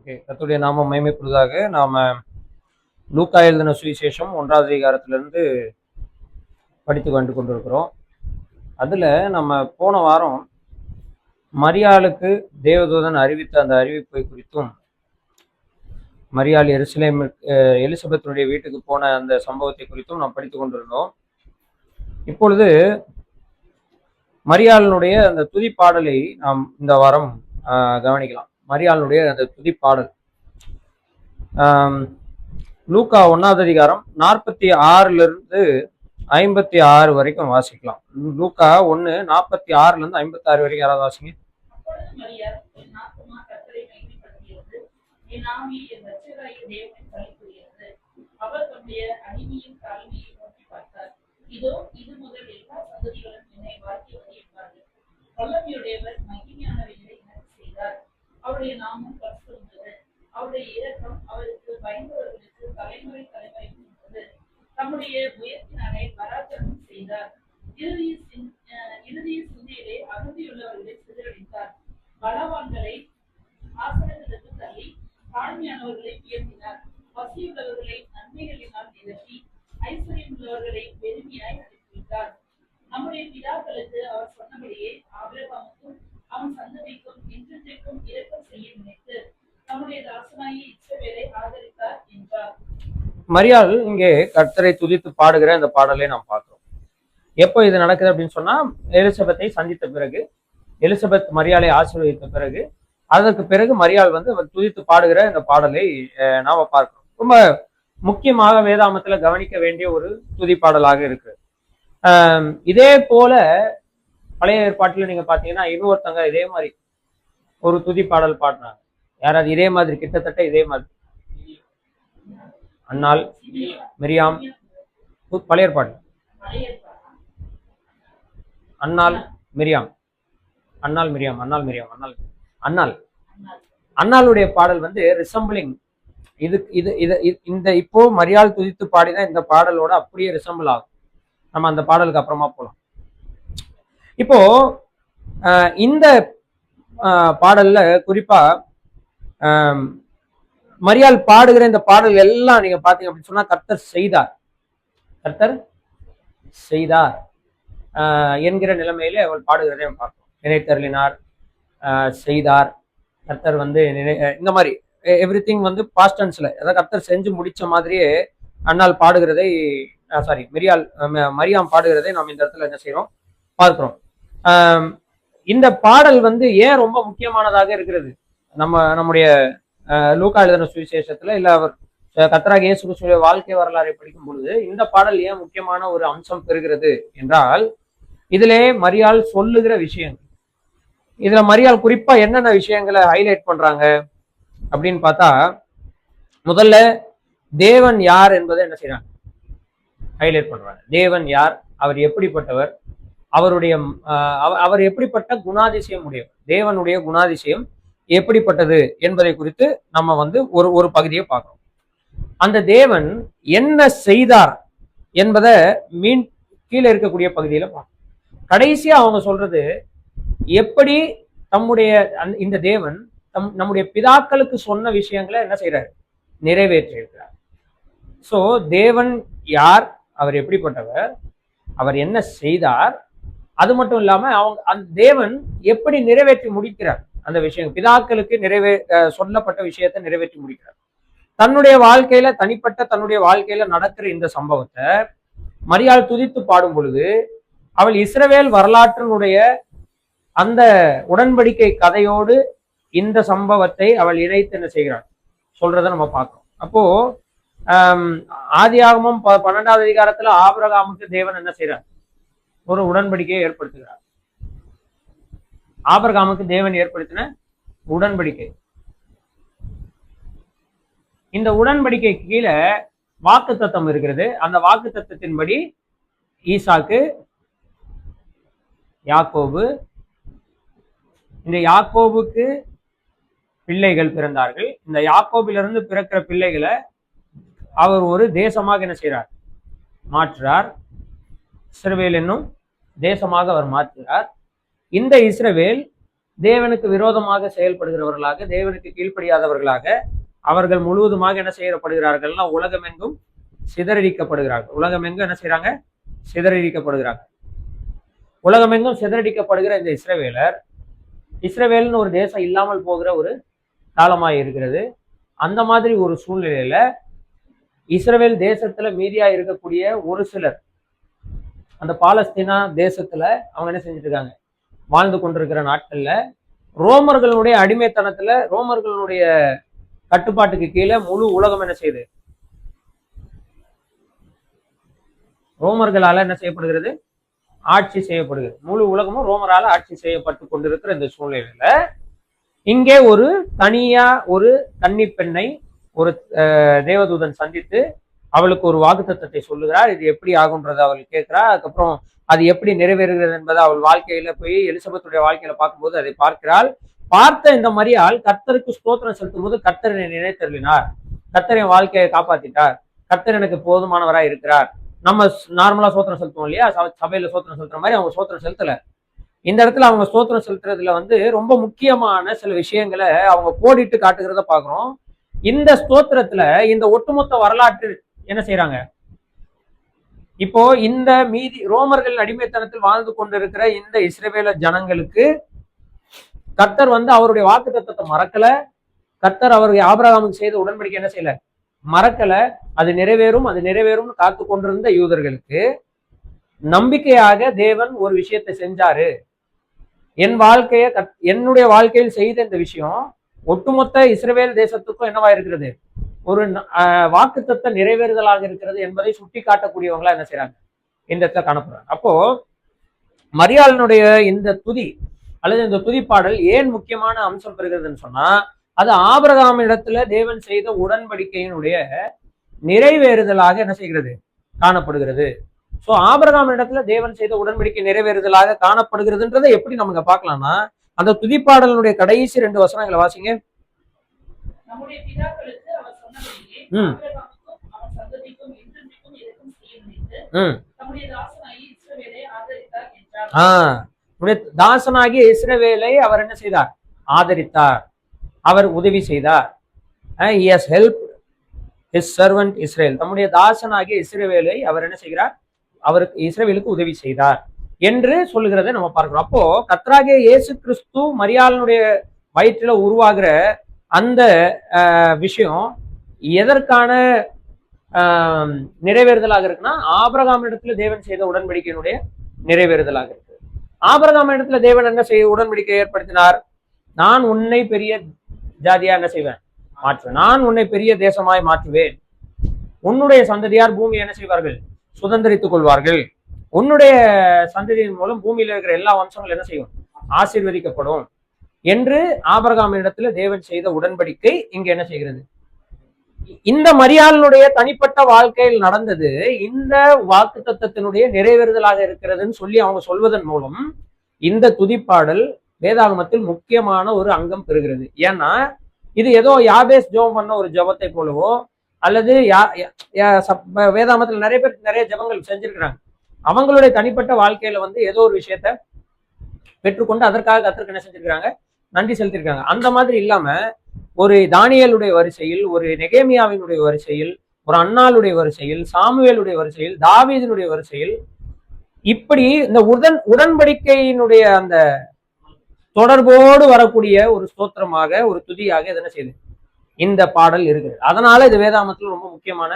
Okay, கர்த்தருடைய நாமம் மகிமைப்படுவதாக. நாம லூக்கா எழுதின சுவிசேஷம் 1வது அதிகாரத்திலிருந்து படித்து கொண்டிருக்கிறோம். அதுல நம்ம போன வாரம் மரியாளுக்கு தேவதூதன் அறிவித்த அந்த அறிவிப்பை குறித்தும், மரியாள் எருசலேம் எலிசபெத்தினுடைய வீட்டுக்கு போன அந்த சம்பவத்தை குறித்தும் நாம் படித்து கொண்டிருந்தோம். இப்பொழுது மரியாளினுடைய அந்த துதி பாடலை நாம் இந்த வாரம் கவனிக்கலாம். மரியாளுடைய அந்த துதி பாடல் லூக்கா 1வது அதிகாரம் 46 56 வரைக்கும் வாசிக்கலாம். லூக்கா 1:46 56 வரைக்கும் யாராவது வாசிங்க. அவருடைய நாமம் பரிசுத்தமானது. அவருடைய இரக்கம் அவருக்கு பயந்தவர்களுக்கு தலைமுறை தலைமுறை இருந்தது. தம்முடைய முயற்சினாலே பராக்கிரமம் செய்தார். இறுதிய சிந்தையிலே அகதியுள்ளவர்களை சிதறடித்தார். பலவான்களை ஆசனங்களுக்கு தள்ளி தாழ்மையானவர்களை உயர்த்தினார். பசியுள்ளவர்களை நன்மைகளினால் நிரப்பி ஐஸ்வர்யம் உள்ளவர்களை பெருமையாய் அனுப்பிவிட்டார். நம்முடைய பிதாக்களுக்கு அவர் சொன்னபடியே ஆபிரகாமுக்கும் அவன் சந்ததிக்கும் என்றென்றைக்கும் இரக்கம் செய்ய நினைத்து நம்முடைய தாசனாகிய இஸ்ரவேலை ஆதரித்தார் என்றார். மரியாள் இங்கே கர்த்தரை துதித்து பாடுகிற இந்த பாடலை நாம் பார்க்கிறோம். எப்போ இது நடக்குது அப்படின்னு சொன்னா, எலிசபெத்தை சந்தித்த பிறகு, எலிசபெத் மரியாளை ஆசீர்வதித்த பிறகு, அதற்கு பிறகு மரியாள் அவர் துதித்து பாடுகிற இந்த பாடலை நாம பார்க்கிறோம். ரொம்ப முக்கியமாக வேதாமத்துல கவனிக்க வேண்டிய ஒரு துதி பாடலாக இருக்கு. இதே போல பழைய ஏற்பாட்டில் நீங்க பாத்தீங்கன்னா இன்னொருத்தங்க இதே மாதிரி ஒரு துதி பாடல் பாடினாங்க. யாராவது இதே மாதிரி கிட்டத்தட்ட இதே மாதிரி அன்னாள், மிரியாம், பழைய ஏற்பாடு அன்னாள் மிரியாம் அன்னாள் மிரியாம் அன்னாள் மிரியாம் அன்னாள் அன்னாள் அன்னாளுடைய பாடல் ரிசம்பிளிங் இது இது இது இந்த இப்போ மரியாள் துதித்து பாடினா இந்த பாடலோட அப்படியே ரிசம்பிள் ஆகும். நம்ம அந்த பாடலுக்கு அப்புறமா போலாம். இப்போ இந்த பாடல்ல குறிப்பா மரியாள் பாடுகிற இந்த பாடல் எல்லாம் நீங்க பாத்தீங்க அப்படின்னு சொன்னா கர்த்தர் செய்தார் என்கிற நிலைமையில அவள் பாடுகிறதே பார்ப்போம். நினைத்தருளினார், செய்தார், கர்த்தர் இந்த மாதிரி எவ்ரி திங் பாஸ்ட் டென்ஸ்ல அதாவது கர்த்தர் செஞ்சு முடிச்ச மாதிரியே அன்னாள் பாடுகிறதை மரியாம் பாடுகிறதை நாம் இந்த இடத்துல என்ன செய்யறோம் பார்க்கிறோம். இந்த பாடல் ஏன் ரொம்ப முக்கியமானதாக இருக்கிறது? நம்முடைய லூக்கா எழுதின சுவிசேஷத்துல இல்ல அவர் கர்த்தராகிய இயேசு கிறிஸ்துவின் வாழ்க்கை வரலாறை படிக்கும் பொழுது இந்த பாடல் ஏன் முக்கியமான ஒரு அம்சம் பெறுகிறது என்றால், இதிலே மரியாள் சொல்லுகிற விஷயங்கள், இதுல மரியாள் குறிப்பா என்னென்ன விஷயங்களை ஹைலைட் பண்றாங்க அப்படின்னு பார்த்தா, முதல்ல தேவன் யார் என்பதை என்ன செய்யறாங்க ஹைலைட் பண்றாங்க. தேவன் யார், அவர் எப்படிப்பட்டவர், அவர் எப்படிப்பட்ட குணாதிசயம் உடையவர், தேவனுடைய குணாதிசயம் எப்படிப்பட்டது என்பதை குறித்து நம்ம ஒரு பகுதியை பார்க்கிறோம். அந்த தேவன் என்ன செய்தார் என்பதை கீழே இருக்கக்கூடிய பகுதியில பார்க்கணும். கடைசியா அவங்க சொல்றது எப்படி தம்முடைய இந்த தேவன் நம்முடைய பிதாக்களுக்கு சொன்ன விஷயங்களை என்ன செய்யறாரு, நிறைவேற்றி இருக்கிறார். சோ தேவன் யார், அவர் எப்படிப்பட்டவர், அவர் என்ன செய்தார், அது மட்டும் இல்லாம அந்த தேவன் எப்படி நிறைவேற்றி முடிக்கிறார் அந்த விஷயம், பிதாக்களுக்கு சொல்லப்பட்ட விஷயத்தை நிறைவேற்றி முடிக்கிறார். தன்னுடைய வாழ்க்கையில தன்னுடைய வாழ்க்கையில நடக்கிற இந்த சம்பவத்தை மரியாள் துதித்து பாடும் பொழுது அவள் இஸ்ரவேல் வரலாற்றினுடைய அந்த உடன்படிக்கை கதையோடு இந்த சம்பவத்தை அவள் இணைத்து என்ன செய்கிறாள் சொல்றதை நம்ம பார்க்கிறோம். அப்போ ஆதியாகமம் 12வது அதிகாரத்துல ஆபிரகாமுக்கு தேவன் என்ன செய்யறார், ஒரு உடன்படிக்கையை ஏற்படுத்துகிறார். ஆபிரகாமுக்கு தேவன் ஏற்படுத்தின உடன்படிக்கை, இந்த உடன்படிக்கை கீழே வாக்கு தத்தம் இருக்கிறது. அந்த வாக்கு தத்தத்தின்படி ஈசாக்கு, யாக்கோபு, இந்த யாக்கோபுக்கு பிள்ளைகள் பிறந்தார்கள். இந்த யாக்கோபிலிருந்து பிறக்கிற பிள்ளைகளை அவர் ஒரு தேசமாக என்ன செய்கிறார், மாற்றுறார். இஸ்ரவேல் என்னும் தேசமாக அவர் மாற்றுகிறார். இந்த இஸ்ரவேல் தேவனுக்கு விரோதமாக செயல்படுகிறவர்களாக, தேவனுக்கு கீழ்ப்படியாதவர்களாக அவர்கள் முழுவதுமாக என்ன செய்யப்படுகிறார்கள்னா உலகமெங்கும் சிதறடிக்கப்படுகிறார்கள். உலகமெங்கும் என்ன செய்யறாங்க? சிதறடிக்கப்படுகிறாங்க. உலகமெங்கும் சிதறடிக்கப்படுகிற இந்த இஸ்ரவேல்னு ஒரு தேசம் இல்லாமல் போகிற ஒரு காலமாய் இருக்கிறது. அந்த மாதிரி ஒரு சூழ்நிலையில இஸ்ரவேல் தேசத்துல மீதியா இருக்கக்கூடிய ஒரு சிலர் அந்த பாலஸ்தீனா தேசத்துல அவங்க என்ன செஞ்சுட்டு இருக்காங்க? வாழ்ந்து கொண்டிருக்கிற நாட்கள்ல ரோமர்களுடைய அடிமைத்தனத்துல, ரோமர்களுடைய கட்டுப்பாட்டுக்கு கீழே முழு உலகம் என்ன செய்யுது? ரோமர்களால என்ன செய்யப்படுகிறது? ஆட்சி செய்யப்படுகிறது. முழு உலகமும் ரோமரால ஆட்சி செய்யப்பட்டு கொண்டிருக்கிற இந்த சூழ்நிலையில இங்கே ஒரு தனியா ஒரு கன்னி பெண்ணை ஒரு தேவதூதன் சந்தித்து அவளுக்கு ஒரு வாக்குத்தத்தத்தை சொல்லுகிறார். இது எப்படி ஆகுன்றதை அவள் கேட்கிறா. அதுக்கப்புறம் அது எப்படி நிறைவேறுகிறது என்பதை அவள் வாழ்க்கையில போய் எலிசபெத்துடைய வாழ்க்கையில பார்க்கும்போது அதை பார்க்கிறாள். பார்த்த இந்த மரியாள் கர்த்தருக்கு ஸ்தோத்திரம் செலுத்தும் போது கர்த்தர் என்னை நினைத்தருளினார், கர்த்தர் என் வாழ்க்கையை காப்பாத்திட்டார், கர்த்தர் எனக்கு போதுமானவராய் இருக்கிறார். நம்ம நார்மலா சோத்திரம் செலுத்துவோம் இல்லையா? சபையில சோத்திரம் செலுத்துற மாதிரி அவங்க சோத்திரம் செலுத்தல. இந்த இடத்துல அவங்க ஸ்தோத்திரம் செலுத்துறதுல ரொம்ப முக்கியமான சில விஷயங்களை அவங்க கோடிட்டு காட்டுகிறத பாக்குறோம். இந்த ஸ்தோத்திரத்துல இந்த ஒட்டுமொத்த வரலாற்று என்ன செய்யறாங்க? இப்போ இந்த மீதி ரோமர்கள் அடிமைத்தனத்தில் வாழ்ந்து கொண்டிருக்கிற இந்த இஸ்ரவேல ஜனங்களுக்கு கர்த்தர் அவருடைய வாக்கு தத்தத்தை மறக்கல. கர்த்தர் அவருடைய ஆபிரகாமுக்கு செய்த உடன்படிக்கை என்ன செய்யல? மறக்கல. அது நிறைவேறும், அது நிறைவேறும் காத்து கொண்டிருந்த யூதர்களுக்கு நம்பிக்கையாக தேவன் ஒரு விஷயத்தை செஞ்சாரு. என்னுடைய வாழ்க்கையில் செய்த இந்த விஷயம் ஒட்டுமொத்த இஸ்ரவேல் தேசத்துக்கும் என்னவா இருக்கிறது? ஒரு வாக்குத்தத்த நிறைவேறுதலாக இருக்கிறது என்பதை சுட்டி காட்டக்கூடியவங்களா என்ன செய்யறாங்க? இந்த இடத்துல காணப்படுறாங்க. அப்போ மரியாளினுடைய இந்த துதி அல்லது இந்த துதிப்பாடல் ஏன் முக்கியமான அம்சம் பெறுகிறதுன்னு சொன்னா, அது ஆபிரகாம் இடத்துல தேவன் செய்த உடன்படிக்கையினுடைய நிறைவேறுதலாக என்ன செய்கிறது? காணப்படுகிறது. சோ ஆபிரகாம் இடத்துல தேவன் செய்த உடன்படிக்கை நிறைவேறுதலாக காணப்படுகிறதுன்றதை எப்படி நமக்கு பார்க்கலாம்னா, அந்த துதிப்பாடலுடைய கடைசி 2 வசனங்களை வாசிங்க. நம்முடைய பிதாக்களுக்கு அவர் சொன்னபடியே ஆபிரகாமுக்கும் அவன் சந்ததிக்கும் என்றென்றைக்கும் இரக்கம் செய்ய நினைத்து நம்முடைய தாசனாகிய இஸ்ரவேலை ஆதரித்தார் என்றார். தாசனாகிய இஸ்ரவேலை அவர் என்ன செய்தார்? ஆதரித்தார், அவர் உதவி செய்தார். He has helped his servant Israel. நம்முடைய தாசனாகிய இஸ்ரவேலை அவர் என்ன செய்கிறார்? அவருக்கு இஸ்ரவேலுக்கு உதவி செய்தார் என்று சொல்லுகிறதை நம்ம பார்க்கிறோம். அப்போ கர்த்தராகிய இயேசு கிறிஸ்து மரியாளினுடைய வயிற்றுல உருவாகிற அந்த விஷயம் எதற்கான நிறைவேறுதலாக இருக்குன்னா, ஆபிரகாம் இடத்துல தேவன் செய்த உடன்படிக்கையினுடைய நிறைவேறுதலாக இருக்கு. ஆபிரகாம் இடத்துல தேவன் என்ன செய்ய உடன்படிக்கை ஏற்படுத்தினார்? நான் உன்னை பெரிய ஜாதியா என்ன செய்வேன்? மாற்றுவேன். நான் உன்னை பெரிய தேசமாய் மாற்றுவேன். உன்னுடைய சந்ததியார் பூமி என்ன செய்வார்கள்? சுதந்திரித்துக் கொள்வார்கள். உன்னுடைய சந்ததியின் மூலம் பூமியில இருக்கிற எல்லா வம்சங்களும் என்ன செய்யும்? ஆசீர்வதிக்கப்படும் என்று ஆபிரகாம் இடத்துல தேவன் செய்த உடன்படிக்கை இங்க என்ன செய்கிறது? இந்த மரியாளினுடைய தனிப்பட்ட வாழ்க்கையில் நடந்தது இந்த வாக்கு தத்தத்தினுடைய நிறைவேறுதலாக இருக்கிறதுன்னு சொல்லி அவங்க சொல்வதன் மூலம் இந்த துதிப்பாடல் வேதாகமத்தில் முக்கியமான ஒரு அங்கம் பெறுகிறது. ஏன்னா இது ஏதோ யாபேஸ் ஜெபம் பண்ண ஒரு ஜெபத்தை போலவோ அல்லது வேதாகமத்தில் நிறைய பேர் நிறைய ஜெபங்கள் செஞ்சிருக்கிறாங்க. அவங்களுடைய தனிப்பட்ட வாழ்க்கையில ஏதோ ஒரு விஷயத்த பெற்றுக்கொண்டு அதற்காக கர்த்தருக்கு என்ன செஞ்சிருக்காங்க? நன்றி செலுத்திருக்காங்க. அந்த மாதிரி இல்லாம ஒரு தானியேலுடைய வரிசையில், ஒரு நெகேமியாவினுடைய வரிசையில், ஒரு அன்னாளுடைய வரிசையில், சாமுவேலுடைய வரிசையில், தாவீதினுடைய வரிசையில் இப்படி இந்த உடன்படிக்கையினுடைய அந்த தொடர்போடு வரக்கூடிய ஒரு ஸ்தோத்திரமாக, ஒரு துதியாக என்ன செய்யுது? இந்த பாடல் இருக்குது. அதனால இது வேதாகமத்தில் ரொம்ப முக்கியமான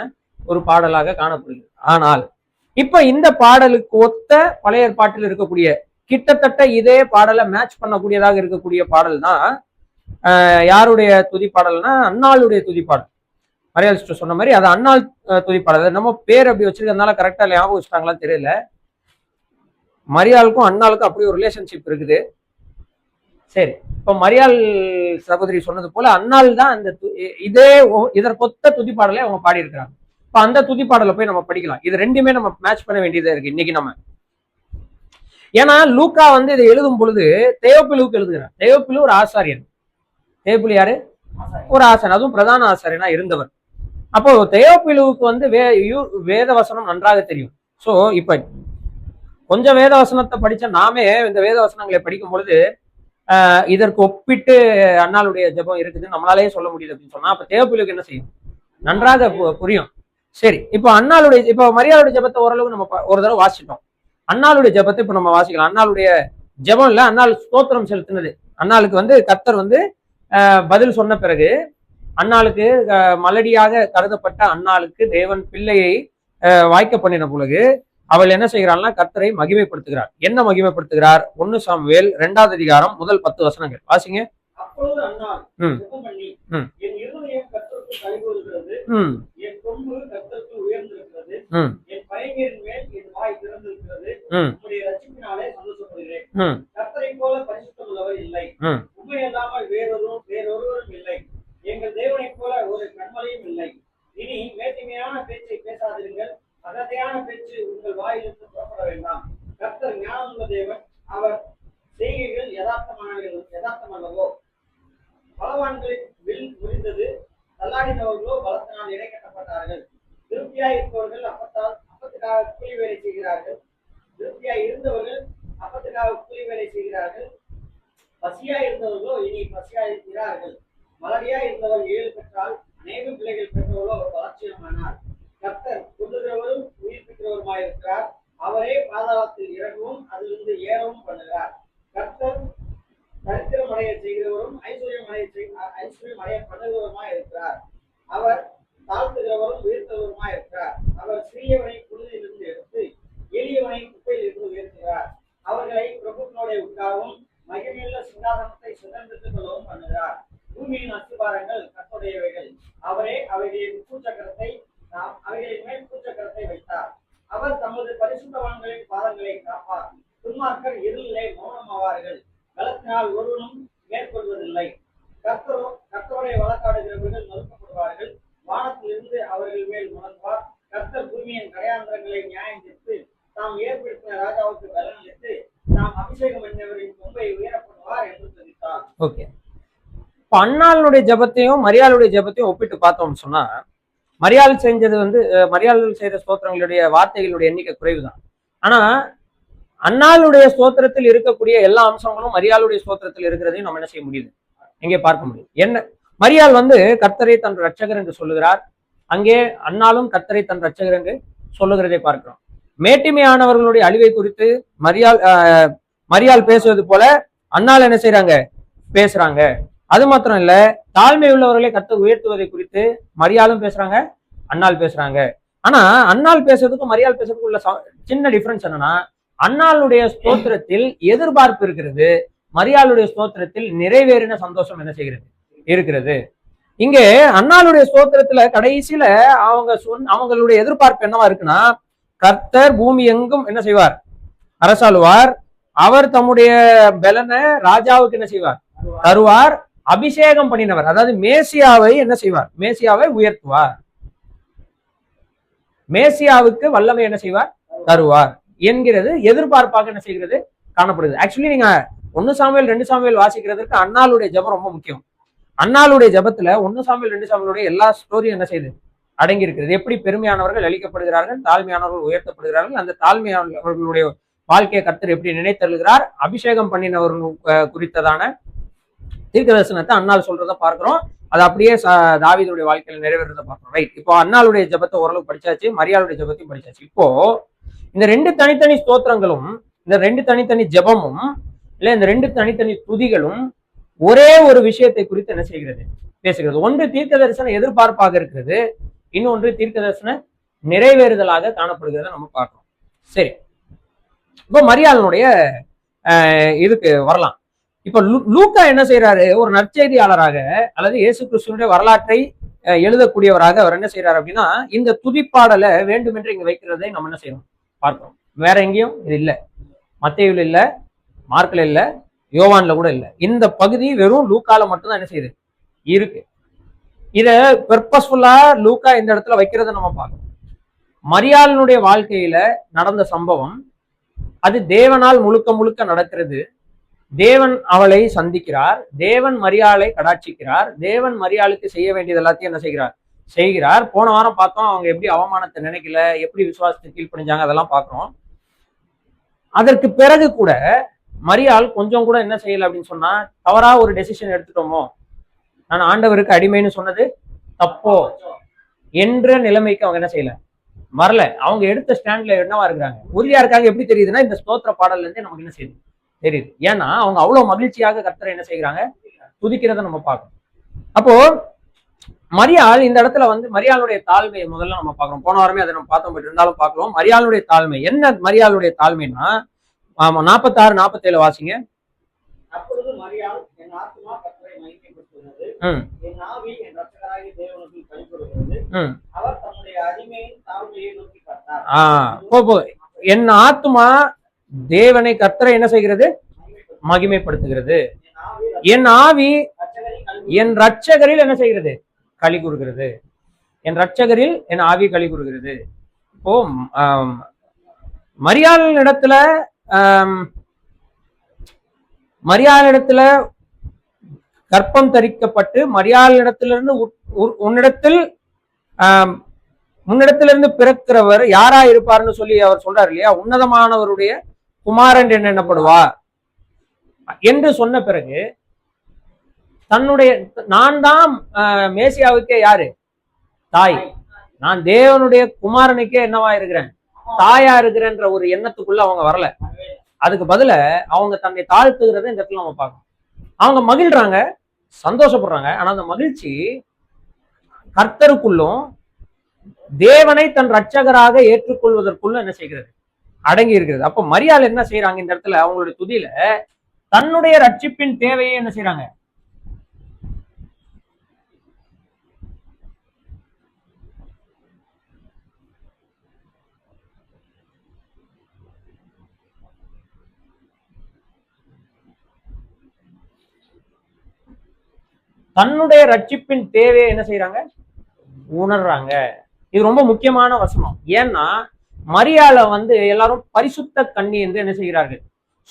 ஒரு பாடலாக காணப்படுகிறது. ஆனால் இப்ப இந்த பாடலுக்கு ஒத்த பழைய ஏற்பாட்டில் இருக்கக்கூடிய கிட்டத்தட்ட இதே பாடலை மேட்ச் பண்ணக்கூடியதாக இருக்கக்கூடிய பாடல் தான் யாருடைய துதிப்பாடல்னா அன்னாளுடைய துதிப்பாடல். மரியாள் சிஸ்டர் சொன்ன மாதிரி அது அன்னாள் துதிப்பாடல். நம்ம பேர் அப்படி வச்சிருக்கிறதுனால கரெக்டா ஞாபகம் வச்சுட்டாங்களான்னு தெரியல. மரியாளுக்கும் அன்னாளுக்கும் அப்படி ஒரு ரிலேஷன்ஷிப் இருக்குது. சரி, இப்ப மரியாள் சகோதரி சொன்னது போல அன்னாள் தான் அந்த இதற்கொத்த துதிப்பாடலை அவங்க பாடி இருக்கிறாங்க. இப்ப அந்த துதிப்பாடலை போய் நம்ம படிக்கலாம். இது ரெண்டுமே நம்ம மேட்ச் பண்ண வேண்டியதா இருக்கு இன்னைக்கு நம்ம. ஏன்னா லூக்கா இதை எழுதும் பொழுது தேயோப்பிலுவுக்கு எழுதுகிறார். தேயோப்பிலு ஒரு ஆசாரியன். தேயோப்பிலு யாரு? ஒரு ஆசாரியன், அதுவும் பிரதான ஆசாரியனா இருந்தவர். அப்போ தேயோப்பிலுவுக்கு வேத வசனம் நன்றாக தெரியும். சோ இப்ப கொஞ்சம் வேத வசனத்தை படிச்ச நாமே இந்த வேத வசனங்களை படிக்கும் பொழுது இதற்கு ஒப்பிட்டு அன்னாளுடைய ஜெபம் இருக்குது நம்மளாலேயே சொல்ல முடியுது அப்படின்னு சொன்னா அப்ப தேவப்பிள்ளைக்கு என்ன செய்யும்? நன்றாக புரியும். சரி, இப்போ அன்னாளுடைய இப்போ மரியாளுடைய ஜெபத்தை ஓரளவு நம்ம ஒரு தடவை வாசிட்டோம். அன்னாளுடைய ஜெபத்தை இப்ப நம்ம வாசிக்கலாம். அன்னாளுடைய ஜெபம் இல்ல, அன்னாள் ஸ்தோத்திரம் செலுத்தினது. அன்னாளுக்கு வந்து கர்த்தர் வந்து பதில் சொன்ன பிறகு அன்னாளுக்கு மலடியாக கருதப்பட்ட அன்னாளுக்கு தேவன் பிள்ளையை வாய்க்க பண்ணின பொழுது அவள் என்ன செய்கிறாள்னா கர்த்தரை மகிமைப்படுத்துகிறார். என்ன மகிமைப்படுத்துகிறார்? 1 சாமுவேல் 2வது அதிகாரம் முதல் 10 வசனங்கள் வாசிங்க. அப்பொழுது அன்னாள் ஜெபம் பண்ணி, என் இருதயம் கர்த்தருக்கு களிகூறுகிறது, என் கொம்பு கர்த்தருக்கு உயர்ந்திருக்கிறது, என் பையனின் மேல் என் வாய் திறந்திருக்கிறது, உம்முடைய ரட்சிப்பினாலே சந்தோஷப்படுகிறேன். கர்த்தரை போல பரிசுத்தம் உள்ளவர் இல்லை, உம்மை அல்லாமல் வேறொருவரும் இல்லை, எங்கள் தேவனை போல ஒரு கண்மலையும் இல்லை. இனி மேட்டிமையான பேச்சை பேசாதிருங்கள், அகதையான பேச்சு உங்கள் வாயிலிருந்து புறப்பட வேண்டாம். கர்த்தர் ஞானமுள்ள தேவன், அவர் செய்கைகள் யதார்த்தமல்லவோ? பலவான்களின் வில் முறிந்தது, தள்ளாடினவர்களோ பலத்தினால் இடை கட்டப்பட்டார்கள். திருப்தியாய் இருப்பவர்கள் அப்பத்துக்காக கூலி வேலை செய்கிறார்கள், திருப்தியாய் இருந்தவர்கள் அப்பத்துக்காக கூலி வேலை செய்கிறார்கள். பசியாய் இருந்தவர்களோ இனி பசியாய் இருக்கிறார்கள். மலடியாய் இருந்தவர் 7 பெற்றால், அநேக பிள்ளைகள் பெற்றவர்களோ வளர்ச்சியமானார். கர்த்தர் கொல்லுகிறவரும் உயிர்ப்பிக்கிறவருமாயிருக்கிறார், அவரே பாதாளத்தில் இறங்கவும் அதிலிருந்து ஏறவும் பண்ணுகிறார். கர்த்தர் தரித்திரம் அடைய செய்கிறவரும் ஐஸ்வர்யம் அடைய பண்ணுகிறவருமாய் இருக்கிறார். அவர் தாழ்த்துகிறவரும் உயர்த்தவருமாய் இருக்கிறார். அவர் சிறியவனை குருதியிலிருந்து எடுத்து எளியவனை குப்பையில் இருந்து உயர்த்துகிறார். அவர்களை பிரபுக்களோட உட்காரவும் மகிமையுள்ள சிங்காசனத்தை சுதந்திரத்துக் கொள்ளவும் பண்ணுகிறார். பூமியின் அஸ்திபாரங்கள் கர்த்தருடையவைகள், அவரே அவைகளின் மேல் பூச்சக்கரத்தை வைத்தார். அவர் தமது பரிசுத்தவான்களின் பாதங்களை காப்பார். துன்மார்க்கர் இருளிலே மௌனமாவார்கள், பலத்தினால் ஒருவனும் மேற்கொள்வதில்லை. கர்த்தரோட வழக்காடுகிறவர்கள் நொறுக்கப்படுவார்கள், வானத்திலிருந்து அவர்கள் மேல் முழங்குவார். கர்த்தர் பூமியின் கடையாந்திரங்களை நியாயம் தீர்த்து தாம் ஏற்படுத்தின ராஜாவுக்கு பலன் அளித்து தாம் அபிஷேகம் பண்ணினவரின் கொம்பை உயரப்படுவார் என்று தெரிவித்தார். ஓகே, இப்ப அன்னாளுடைய ஜெபத்தையும் மரியாளுடைய ஜெபத்தையும் ஒப்பிட்டு பார்த்தோம்னு சொன்னா, மரியாள் செஞ்சது வந்து மரியாள் செய்த ஸ்தோத்திரங்களுடைய வார்த்தைகளுடைய எண்ணிக்கை குறைவுதான். ஆனா அன்னாளுடைய ஸ்தோத்திரத்தில் இருக்கக்கூடிய எல்லா அம்சங்களும் மரியாளுடைய ஸ்தோத்திரத்தில் இருக்கிறதையும் நம்ம என்ன செய்ய முடியுது, எங்கே பார்க்க முடியும். என்ன, மரியாள் வந்து கர்த்தரை தன் ரட்சகர் என்று சொல்லுகிறார், அங்கே அன்னாலும் கர்த்தரை தன் ரட்சகர் என்று சொல்லுகிறதை பார்க்கிறோம். மேட்டிமையானவர்களுடைய அழிவை குறித்து மரியாள் பேசுவது போல அன்னாள் என்ன செய்யறாங்க, பேசுறாங்க. அது மாத்திரம் இல்ல, தாழ்மை உள்ளவர்களை கர்த்தர் உயர்த்துவதை குறித்து மரியாளும் பேசுறாங்க, அன்னாள் பேசுறாங்க. ஆனா அன்னாள் பேசுறதுக்கும் மரியாள் பேசுறதுக்கும் உள்ள சின்ன டிஃபரன்ஸ் என்னன்னா, அன்னாளுடைய ஸ்தோத்திரத்தில் எதிர்பார்ப்பு இருக்கிறது, மரியாளுடைய ஸ்தோத்திரத்தில் நிறைவேறின சந்தோஷம் என்ன செய்கிறது இருக்கிறது. இங்கே அன்னாளுடைய ஸ்தோத்திரத்துல கடைசியில அவங்களுடைய எதிர்பார்ப்பு என்னவா இருக்குன்னா, கர்த்தர் பூமி எங்கும் என்ன செய்வார், அரசாளுவார், அவர் தம்முடைய பலனை ராஜாவுக்கு என்ன செய்வார், தருவார், அபிஷேகம் பண்ணினவர் அதாவது மேசியாவை என்ன செய்வார், மேசியாவை உயர்த்துவார், மேசியாவுக்கு வல்லமை என்ன செய்வார், தருவார் என்கிறது எதிர்பார்ப்பாக என்ன செய்கிறது காணப்படுது. ஆக்சுவலி நீங்க 1 சாமுவேல் 2 சாமுவேல் வாசிக்கிறதுக்கு அன்னாளுடைய ஜெபம் ரொம்ப முக்கியம். அன்னாளுடைய ஜெபத்துல 1 சாமுவேல் 2 சாமுவேலுடைய எல்லா ஸ்டோரியும் என்ன செய்யுது அடங்கி இருக்கிறது. எப்படி பெருமையானவர்கள் அழிக்கப்படுகிறார்கள், தாழ்மையானவர்கள் உயர்த்தப்படுகிறார்கள், அந்த தாழ்மையானவர்களுடைய வாழ்க்கையை கர்த்தர் எப்படி நினைத்தருகிறார், அபிஷேகம் பண்ணினவர்கள் குறித்ததான தீர்க்க தரிசனத்தை அன்னாள் சொல்றதை பார்க்கிறோம். அது அப்படியே தாவீதுடைய வாழ்க்கையில நிறைவேறதை பார்க்கிறோம். ரைட், இப்போ அன்னாளுடைய ஜெபத்தை ஓரளவு படிச்சாச்சு, மரியாளுடைய ஜெபத்தையும் படிச்சாச்சு. இப்போ இந்த 2 தனித்தனி ஸ்தோத்திரங்களும், இந்த 2 தனித்தனி ஜெபமும் இல்ல, இந்த 2 தனித்தனி துதிகளும் ஒரே ஒரு விஷயத்தை குறித்து என்ன செய்கிறது, பேசுகிறது. ஒன்று தீர்க்க தரிசன எதிர்பார்ப்பாக இருக்கிறது, இன்னொன்று தீர்க்க தரிசன நிறைவேறுதலாக காணப்படுகிறத நம்ம பார்க்கிறோம். சரி, இப்போ மரியாளுடைய இதுக்கு வரலாம். இப்ப லூக்கா என்ன செய்யறாரு, ஒரு நற்செய்தியாளராக அல்லது இயேசு கிறிஸ்துவினுடைய வரலாற்றை எழுதக்கூடியவராக அவர் என்ன செய்யறாரு அப்படின்னா, இந்த துதிப்பாடலை வேண்டுமென்று இங்க வைக்கிறதை நம்ம என்ன செய்யணும் பார்க்கிறோம். வேற எங்கேயும் இது இல்லை, மத்தேயுல இல்ல, மார்க்ல இல்ல, யோவான்ல கூட இல்லை. இந்த பகுதி வெறும் லூக்கால மட்டும்தான் என்ன செய்யுது இருக்கு. இத பர்பஸ்ஃபுல்லா லூக்கா இந்த இடத்துல வைக்கிறத நம்ம பார்க்கணும். மரியாளினுடைய வாழ்க்கையில நடந்த சம்பவம் அது தேவனால் முழுக்க முழுக்க நடக்கிறது. தேவன் அவளை சந்திக்கிறார், தேவன் மரியாளை கடாட்சிக்கிறார், தேவன் மரியாளுக்கு செய்ய வேண்டியது எல்லாத்தையும் என்ன செய்கிறார். போன வாரம் பார்த்தோம் அவங்க எப்படி அவமானத்தை நினைக்கல, எப்படி விசுவாசத்தை கீழ்ப்படிஞ்சாங்க, அதெல்லாம் பார்க்கிறோம். அதற்கு பிறகு கூட மரியாள் கொஞ்சம் கூட என்ன செய்யல அப்படின்னு சொன்னா, தவறா ஒரு டெசிஷன் எடுத்துட்டோமோ, நான் ஆண்டவருக்கு அடிமைன்னு சொன்னது தப்போ என்ற நிலைமைக்கு அவங்க என்ன செய்யல, வரல. அவங்க எடுத்த ஸ்டாண்ட்ல என்னவா இருக்கிறாங்க, உறுதியா இருக்காங்க. எப்படி தெரியுதுன்னா, இந்த ஸ்தோத்திர பாடல்ல இருந்தே நமக்கு என்ன செய்யுது தெரியுது. ஏன்னா அவங்க அவ்வளவு மகிழ்ச்சியாக கர்த்தரை என்ன செய்கிறாங்க, துதிக்கிறத நம்ம பார்க்கணும். அப்போ மரியாள் இந்த இடத்துல வந்து மரியாளுடைய தாழ்மையை முதல்ல நம்ம பார்க்கணும். போன வாரமே அதை நம்ம பார்த்தோம், பட் இருந்தாலும் பார்க்கலாம். மரியாளுடைய தாழ்மை என்ன, மரியாளுடைய தாழ்மைன்னா 46, 47 வாசிங்க. அப்பொழுது மரியாள், என் ஆத்துமா கர்த்தரை மகிமைப்படுத்துகிறது, என் ஆவி என் இரட்சகராகிய தேவனுக்கு களிகூறுகிறது. அவர் தம்முடைய அடிமையின் தாழ்மையை நோக்கி பார்த்தார். என் ஆத்துமா தேவனை கர்த்தரை என்ன செய்கிறது, மகிமைப்படுத்துகிறது. என் ஆவி என் இரட்சகரில் என்ன செய்கிறது, களி கூறுகிறது. என் இரட்சகரில் என் ஆவி களி கூறுகிறது. இப்போ மரியாளிடத்துல கற்பம் தரிக்கப்பட்டு மரியாளிடத்திலிருந்து முன்னிடத்திலிருந்து பிறக்கிறவர் யாரா இருப்பார்னு சொல்லி அவர் சொல்றாரு இல்லையா, உன்னதமானவருடைய குமாரன் என்று எண்ணப்படுவா என்று சொன்ன பிறகு தன்னுடைய நான் தான் மேசியாவுக்கே யாரு தாய், நான் தேவனுடைய குமாரனுக்கே என்னவா இருக்கிறேன், தாயா இருக்கிறேன்ற ஒரு எண்ணத்துக்குள்ள அவங்க வரல. அதுக்கு பதில அவங்க தன்னை தாழ்த்துகிறத இந்த இடத்துல நம்ம பார்க்கணும். அவங்க மகிழ்றாங்க, சந்தோஷப்படுறாங்க. ஆனா அந்த மகிழ்ச்சி கர்த்தருக்குள்ளும் தேவனை தன் இரட்சகராக ஏற்றுக்கொள்வதற்குள்ள என்ன செய்கிறது, அடங்கி இருக்கிறது. அப்ப மரியாள் என்ன செய்யறாங்க இந்த இடத்துல, அவங்களுடைய துதியில தன்னுடைய ரட்சிப்பின் தேவையை என்ன செய்யறாங்க, தன்னுடைய ரட்சிப்பின் தேவையை என்ன செய்யறாங்க, உணர்றாங்க. இது ரொம்ப முக்கியமான வசனம். ஏன்னா மரியாளை வந்து எல்லாரும் பரிசுத்த கன்னி என்று என்ன செய்கிறார்கள்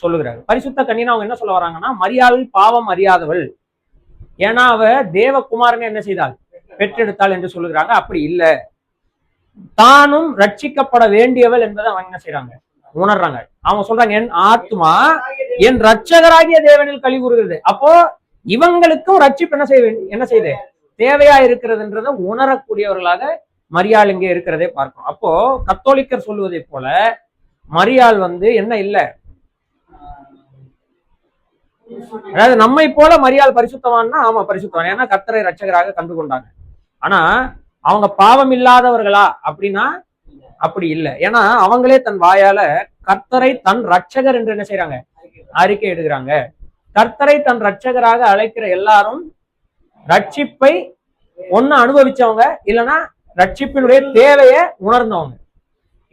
சொல்லுகிறார்கள். பரிசுத்த கன்னின்னு அவங்க என்ன சொல்ல வராங்கன்னா, மரியாள் பாவம் அறியாதவள், ஏன்னா அவ தேவகுமாரனை என்ன செய்தாள், பெற்றெடுத்தாள் என்று சொல்லுகிறாங்க. அப்படி இல்லை, தானும் ரட்சிக்கப்பட வேண்டியவள் என்பதை அவங்க என்ன செய்யறாங்க, உணர்றாங்க. அவங்க சொல்றாங்க, என் ஆத்மா என் இரட்சகராகிய தேவனில் களி கூறுகிறது. அப்போ இவங்களுக்கும் ரட்சிப்பு என்ன செய்யுது, தேவையா இருக்கிறதுன்றத உணரக்கூடியவர்களாக மரியாள் இங்கே இருக்கிறதே பார்க்கிறோம். அப்போ கத்தோலிக்கர் சொல்லுவதை போல மரியாள் வந்து என்ன இல்லை, அதாவது நம்மை போல மரியாள் பரிசுத்தவான்னா, ஆமா பரிசுத்தவான், ஏன்னா கர்த்தரை ரட்சகராக கண்டு கொண்டாங்க. ஆனா அவங்க பாவம் இல்லாதவர்களா அப்படின்னா அப்படி இல்லை. ஏன்னா அவங்களே தன் வாயால கர்த்தரை தன் ரட்சகர் என்று என்ன செய்யறாங்க, அறிக்கை எடுக்கிறாங்க. கர்த்தரை தன் ரட்சகராக அழைக்கிற எல்லாரும் ரட்சிப்பை ஒண்ணு அனுபவிச்சவங்க, இல்லைன்னா ரட்சிப்பினுடைய தேவையை உணர்ந்தவங்க.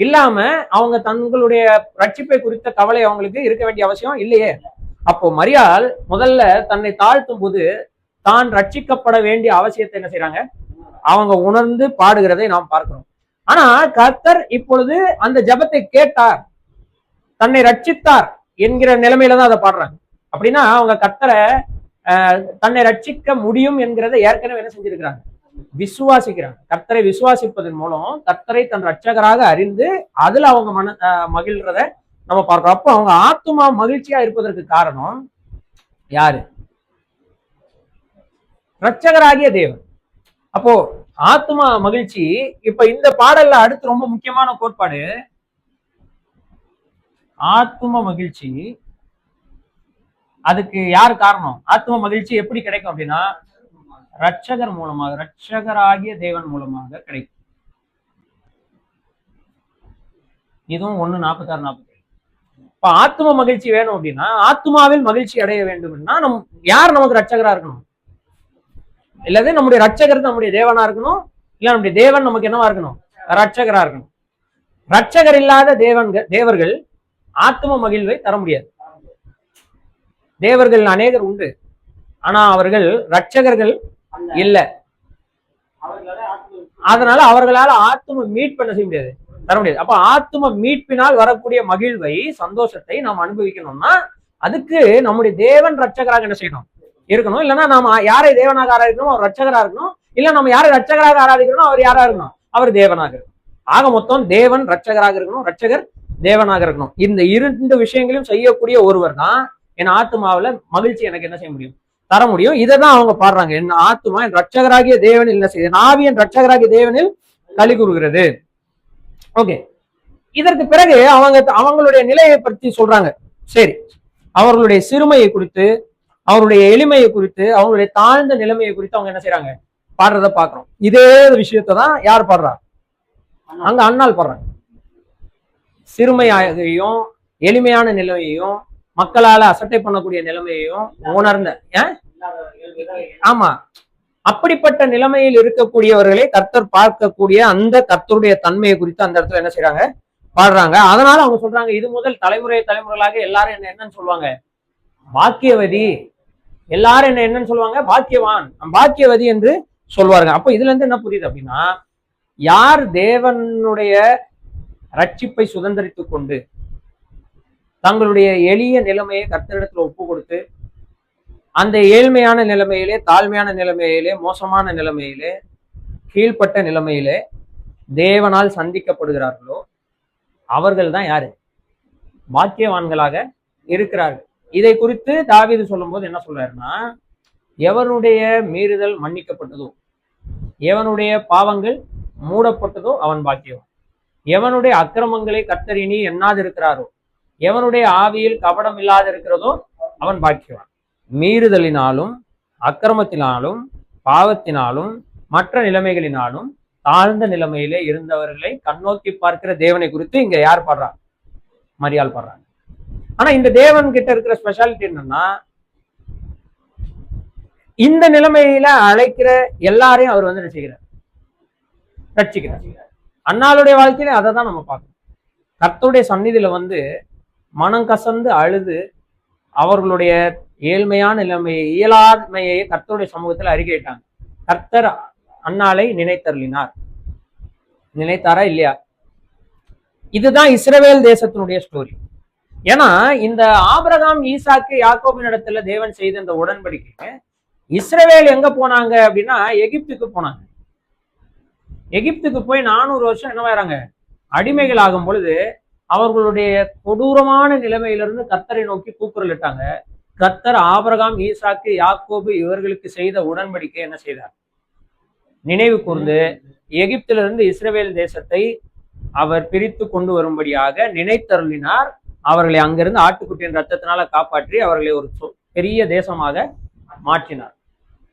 இல்லாம அவங்க தங்களுடைய ரட்சிப்பை குறித்த கவலை அவங்களுக்கு இருக்க வேண்டிய அவசியம் இல்லையே. அப்போ மரியாள் முதல்ல தன்னை தாழ்த்தும் போது தான் ரட்சிக்கப்பட வேண்டிய அவசியத்தை என்ன செய்யறாங்க, அவங்க உணர்ந்து பாடுகிறதை நாம் பார்க்கிறோம். ஆனா கர்த்தர் இப்பொழுது அந்த ஜெபத்தை கேட்டார், தன்னை ரட்சித்தார் என்கிற நிலைமையில தான் அதை பாடுறாங்க. அப்படின்னா அவங்க கர்த்தரை தன்னை ரட்சிக்க முடியும் என்கிறத ஏற்கனவே என்ன செஞ்சிருக்கிறாங்க, விசுவாசிக்கிறாங்க. கர்த்தரை விசுவாசிப்பதன் மூலம் கர்த்தரை தன் ரட்சகராக அறிந்து அதுல அவங்க மகிழ்றத நம்ம பார்க்கிறோம். அப்போ அவங்க ஆத்துமா மகிழ்ச்சியா இருப்பதற்கு காரணம் யாரு, ரட்சகராகிய தேவன். அப்போ ஆத்துமா மகிழ்ச்சி. இப்ப இந்த பாடல்ல அடுத்து ரொம்ப முக்கியமான கோட்பாடு ஆத்தும மகிழ்ச்சி. அதுக்கு யார் காரணம், ஆத்தும மகிழ்ச்சி எப்படி கிடைக்கும் அப்படின்னா ரட்சகர் மூலமாக, ரட்சகராகிய தேவன் மூலமாக கிடைக்கும். இதுவும் 1:46, 47. இப்ப ஆத்தும மகிழ்ச்சி வேணும் அப்படின்னா, ஆத்மாவில் மகிழ்ச்சி அடைய வேண்டும்னா யார் நமக்கு ரட்சகரா இருக்கணும், இல்லது நம்முடைய ரட்சகர் நம்முடைய தேவனா இருக்கணும், இல்ல நம்முடைய தேவன் நமக்கு என்னவா இருக்கணும், ரட்சகரா இருக்கணும். ரட்சகர் இல்லாத தேவர்கள் ஆத்தும மகிழ்வை தர முடியாது. தேவர்கள் அநேகர் உண்டு, ஆனா அவர்கள் ரட்சகர்கள் இல்லை. அதனால அவர்களால் ஆத்தும மீட்பு என்ன செய்ய முடியாது, தர முடியாது. அப்ப ஆத்தும மீட்பினால் வரக்கூடிய மகிழ்வை, சந்தோஷத்தை நாம் அனுபவிக்கணும்னா அதுக்கு நம்முடைய தேவன் ரட்சகராக என்ன செய்யணும், இருக்கணும். இல்லைன்னா நாம யாரை தேவனாக ஆராதிக்கணும், அவர் ரட்சகராக இருக்கணும். இல்ல நம்ம யாரை ரட்சகராக ஆராதிக்கணும், அவர் யாரா இருக்கணும், அவர் தேவனாக இருக்கணும். ஆக மொத்தம் தேவன் ரட்சகராக இருக்கணும், ரட்சகர் தேவனாக இருக்கணும். இந்த 2 விஷயங்களையும் செய்யக்கூடிய ஒருவர் தான் என் ஆத்மாவில மகிழ்ச்சி எனக்கு என்ன செய்ய முடியும், தர முடியும். இதை தான் அவங்க பாடுறாங்க. என் ஆத்மா என் ரட்சகராகிய தேவனில் என்ன செய்யுது, நாவி என் ரட்சகராகிய தேவனில் களி கூறுகிறது. ஓகே, இதற்கு பிறகு அவங்களுடைய நிலையை பற்றி சொல்றாங்க. சரி, அவர்களுடைய சிறுமையை குறித்து, அவருடைய எளிமையை குறித்து, அவங்களுடைய தாழ்ந்த நிலைமையை குறித்து அவங்க என்ன செய்யறாங்க, பாடுறத பாக்குறோம். இதே விஷயத்தை தான் யார் பாடுறா, அங்க அண்ணாள் பாடுறாங்க. சிறுமையையும் எளிமையான நிலைமையையும் மக்களால அசட்டை பண்ணக்கூடிய நிலைமையையும் உணர்ந்த, ஆமா, அப்படிப்பட்ட நிலைமையில் இருக்கக்கூடியவர்களை கர்த்தர் பார்க்கக்கூடிய அந்த கர்த்தருடைய தன்மையை குறித்து அந்த இடத்துல என்ன செய்யறாங்க, பாடுறாங்க. அதனால அவங்க சொல்றாங்க, இது முதல் தலைமுறைகளாக எல்லாரும் என்ன என்னன்னு சொல்லுவாங்க, பாக்கியவதி. எல்லாரும் என்ன என்னன்னு சொல்லுவாங்க, பாக்கியவான், பாக்கியவதி என்று சொல்வாருங்க. அப்ப இதுல இருந்து என்ன புரியுது அப்படின்னா, யார் தேவனுடைய ரட்சிப்பை சுதந்திரித்துக் கொண்டு தங்களுடைய எளிய நிலைமையை கர்த்தரிடத்துல ஒப்பு கொடுத்து அந்த ஏழ்மையான நிலைமையிலே, தாழ்மையான நிலைமையிலே, மோசமான நிலைமையிலே, கீழ்ப்பட்ட நிலைமையிலே தேவனால் சந்திக்கப்படுகிறார்களோ அவர்கள் தான் யாரு, பாக்கியவான்களாக இருக்கிறார்கள். இதை குறித்து தாவீது சொல்லும் போது என்ன சொல்றாருன்னா, எவனுடைய மீறுதல் மன்னிக்கப்பட்டதோ, எவனுடைய பாவங்கள் மூடப்பட்டதோ அவன் பாக்கியவான். எவனுடைய அக்கிரமங்களை கர்த்தர் இனி எண்ணாது இருக்கிறாரோ, எவனுடைய ஆவியில் கபடம் இல்லாது இருக்கிறதோ அவன் பாக்கியவான். மீறுதலினாலும் அக்கிரமத்தினாலும் பாவத்தினாலும் மற்ற நிலைமைகளினாலும் தாழ்ந்த நிலைமையிலே இருந்தவர்களை கண்ணோக்கி பார்க்கிற தேவனை குறித்து இங்க யார் பாடுறா, மரியாள் பாடுறாங்க. ஆனா இந்த தேவன் கிட்ட இருக்கிற ஸ்பெஷாலிட்டி என்னன்னா, இந்த நிலைமையில அழைக்கிற எல்லாரையும் அவர் வந்து செய்கிறார், ரட்சிக்கிறார். அண்ணாளுடைய வாழ்க்கையில அதை தான் நம்ம பார்க்கணும். கர்த்தருடைய சந்நிதியில வந்து மனம் கசந்து அழுது அவர்களுடைய ஏழ்மையான நிலைமையை, இயலாமையை கர்த்தருடைய சமூகத்தில் அறிக்கையிட்டாங்க. கர்த்தர் அன்னாளை நினைத்தருளினார். நினைத்தாரா இல்லையா? இதுதான் இஸ்ரவேல் தேசத்தினுடைய ஸ்டோரி. ஏன்னா இந்த ஆபிரகாம், ஈசாக்கு, யாக்கோபின் இடத்துல தேவன் செய்த இந்த உடன்படிக்கை, இஸ்ரவேல் எங்க போனாங்க அப்படின்னா எகிப்துக்கு போனாங்க. எகிப்துக்கு போய் 400 வருஷம் என்னவாயிறாங்க, அடிமைகள் ஆகும் பொழுது அவர்களுடைய கொடூரமான நிலைமையிலிருந்து கர்த்தரை நோக்கி கூக்குரலிட்டாங்க. கர்த்தர் ஆபிரகாம், ஈசாக்கு, யாக்கோபு இவர்களுக்கு செய்த உடன்படிக்கை என்ன செய்தார், நினைவு கூர்ந்து எகிப்திலிருந்து இஸ்ரவேல் தேசத்தை அவர் பிரித்து கொண்டு வரும்படியாக நினைத்தருளினார். அவர்களை அங்கிருந்து ஆட்டுக்குட்டியின் ரத்தத்தினால காப்பாற்றி அவர்களை ஒரு பெரிய தேசமாக மாற்றினார்.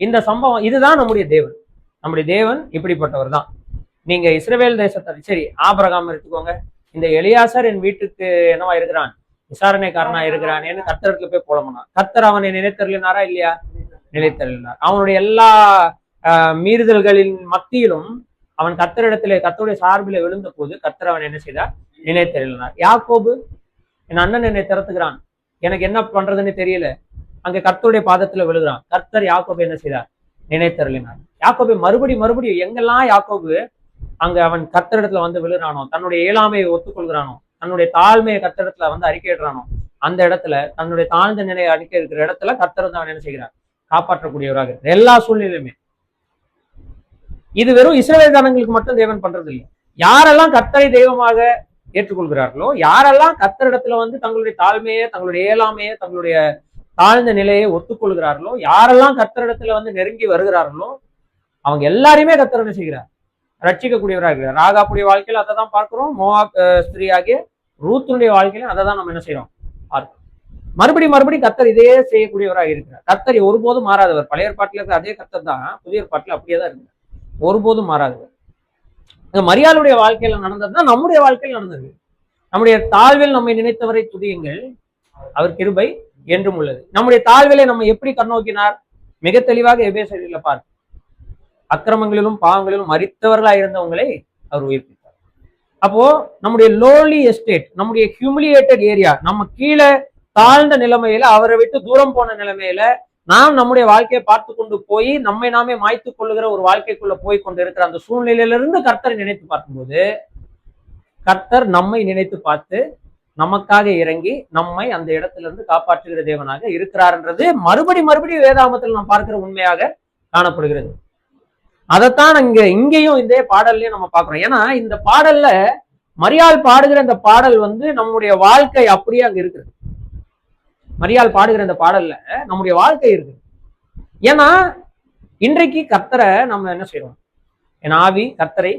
இந்த சம்பவம், இதுதான் நம்முடைய தேவன். நம்முடைய தேவன் இப்படிப்பட்டவர் தான். நீங்க இஸ்ரவேல் தேசத்தை, சரி ஆபிரகாம் எடுத்துக்கோங்க, இந்த எலியாசர் என் வீட்டுக்கு என்னவா இருக்கிறான், விசாரணைக்காரனா இருக்கிறான் என்று கர்த்தருக்கு போய் புலம்புனா, கர்த்தர் அவனை நினைத்தருளினாரா இல்லையா? நினைத்தருளினார். அவனுடைய எல்லா மீறுதல்களின் மத்தியிலும் அவன் கர்த்தரிடத்திலே, கர்த்தருடைய சார்பிலே விழுந்த போது கர்த்தர் அவன் என்ன செய்தார், நினைத்தருளினார். யாக்கோபு, என் அண்ணன் என்னை திறத்துக்கிறான், எனக்கு என்ன பண்றதுன்னு தெரியல, அங்க கர்த்தருடைய பாதத்துல விழுகிறான். கர்த்தர் யாக்கோபு என்ன செய்தார், நினைத்தருளினார். யாக்கோபு மறுபடியும் எங்கெல்லாம் யாக்கோபு அங்க அவன் கர்த்தரிடத்துல வந்து விழுறானோ, தன்னுடைய இயலாமையை ஒத்துக்கொள்கிறானோ, தன்னுடைய தாழ்மையை கர்த்தரிடத்துல வந்து அறிக்கையிடுறானோ, அந்த இடத்துல தன்னுடைய தாழ்ந்த நிலையை அறிக்கை இருக்கிற இடத்துல கர்த்தர் வந்து அவன் என்ன செய்கிறார், காப்பாற்றக்கூடியவராக இருக்கிற எல்லா சூழ்நிலையுமே. இது வெறும் இஸ்ரவேல் ஜனங்களுக்கு மட்டும் தேவன் பண்றது இல்லை. யாரெல்லாம் கர்த்தரை தெய்வமாக ஏற்றுக்கொள்கிறார்களோ, யாரெல்லாம் கர்த்தரிடத்துல வந்து தங்களுடைய தாழ்மையை, தங்களுடைய இயலாமையை, தங்களுடைய தாழ்ந்த நிலையை ஒத்துக்கொள்கிறார்களோ, யாரெல்லாம் கர்த்தரிடத்துல வந்து நெருங்கி வருகிறார்களோ அவங்க எல்லாரையுமே கர்த்தர் என்ன செய்கிறார், ரட்சிக்கக்கூடியவராக இருக்கிறார். ராகாப்புடைய வாழ்க்கையில அதை தான் பார்க்கிறோம். மோவாப் ஸ்திரீ ஆகிய ரூத்துடைய வாழ்க்கையில அதை தான் நம்ம என்ன செய்யறோம், பார்க்கிறோம். மறுபடியும் கர்த்தர் இதே செய்யக்கூடியவராக இருக்கிறார். கர்த்தர் ஒருபோதும் மாறாதவர். பழைய ஏற்பாட்டில் இருக்கிற அதே கர்த்தர் தான் புதிய ஏற்பாட்டில் அப்படியே தான் இருக்கிறார், ஒருபோதும் மாறாதவர். மரியாளுடைய வாழ்க்கையில நடந்ததுதான் நம்முடைய வாழ்க்கையில் நடந்தது. நம்முடைய தாழ்வில் நம்மை நினைத்தவரை துதியுங்கள், அவர் கிருபை என்றும் உள்ளது. நம்முடைய தாழ்விலை நம்ம எப்படி கண்ணோக்கினார், மிக தெளிவாக எபேசியர்ல பார்க்க, அக்கிரமங்களிலும் பாவங்களிலும் மரித்தவர்களாக இருந்தவங்களை அவர் உயிர்ப்பித்தார். அப்போ நம்முடைய லோலி எஸ்டேட், நம்முடைய ஹியூமிலியேட்டட் ஏரியா, நம்ம கீழே தாழ்ந்த நிலைமையில, அவரை விட்டு தூரம் போன நிலைமையில நாம் நம்முடைய வாழ்க்கையை பார்த்து கொண்டு போய் நம்மை நாமே மாய்த்து கொள்ளுகிற ஒரு வாழ்க்கைக்குள்ள போய் கொண்டு இருக்கிற அந்த சூழ்நிலையிலிருந்து கர்த்தரை நினைத்து பார்க்கும்போது, கர்த்தர் நம்மை நினைத்து பார்த்து நமக்காக இறங்கி நம்மை அந்த இடத்துல இருந்து காப்பாற்றுகிற தேவனாக இருக்கிறார்ன்றது மறுபடியும் வேதாகமத்தில் நாம் பார்க்கிற உண்மையாக காணப்படுகிறது. அதைத்தான் இங்கேயும் இந்த பாடல்லையும் நம்ம பார்க்கிறோம். ஏன்னா இந்த பாடல்ல மரியாள் பாடுகிற இந்த பாடல் வந்து நம்முடைய வாழ்க்கை அப்படியே அங்க இருக்குது. மரியாள் பாடுகிற இந்த பாடல்ல நம்முடைய வாழ்க்கை இருக்குது. ஏன்னா இன்றைக்கு கர்த்தரை நம்ம என்ன செய்யறோம்? என் ஆவி கர்த்தர்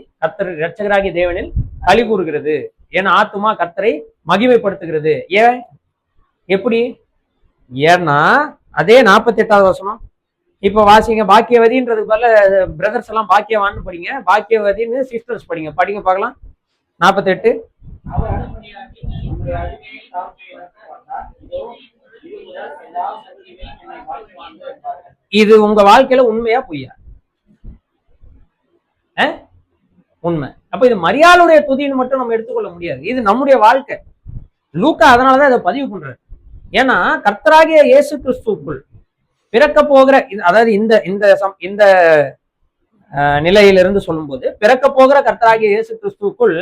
இரட்சகராகிய தேவனில் களி கூறுகிறது, என் ஆத்துமா கர்த்தரை மகிமைப்படுத்துகிறது. ஏன்? எப்படி? ஏன்னா அதே 48வது வசனம் இப்ப வாசிங்க. பாக்கியவதின்றதுக்கு பதில பிரதர்ஸ் எல்லாம் பாக்கியவான்னு படிங்க, பாக்கியவதின்னு சிஸ்டர்ஸ் படிங்க. படிங்க பார்க்கலாம். 48. அவர் அனுமதியாக்கி நம்முடைய அடிமையை தாழ்மை இறக்க வந்தார். இதோ இது முதல் எல்லா சந்ததியிலும் என்னை வாழ்த்துவாங்க என்பார்கள். இது உங்க வாழ்க்கையில உண்மையா பொய்யா? உண்மை. அப்ப இது மரியாளுடைய துதின்னு மட்டும் நம்ம எடுத்துக்கொள்ள முடியாது, இது நம்முடைய வாழ்க்கை. லூக்கா அதனாலதான் இதை பதிவு பண்றாரு. ஏன்னா கர்த்தராகிய இயேசு கிறிஸ்துவுக்குள் பிறக்க போகிற, அதாவது இந்த நிலையிலிருந்து சொல்லும்போது பிறக்க போகிற கர்த்தராகிய இயேசு கிறிஸ்துவுக்குள்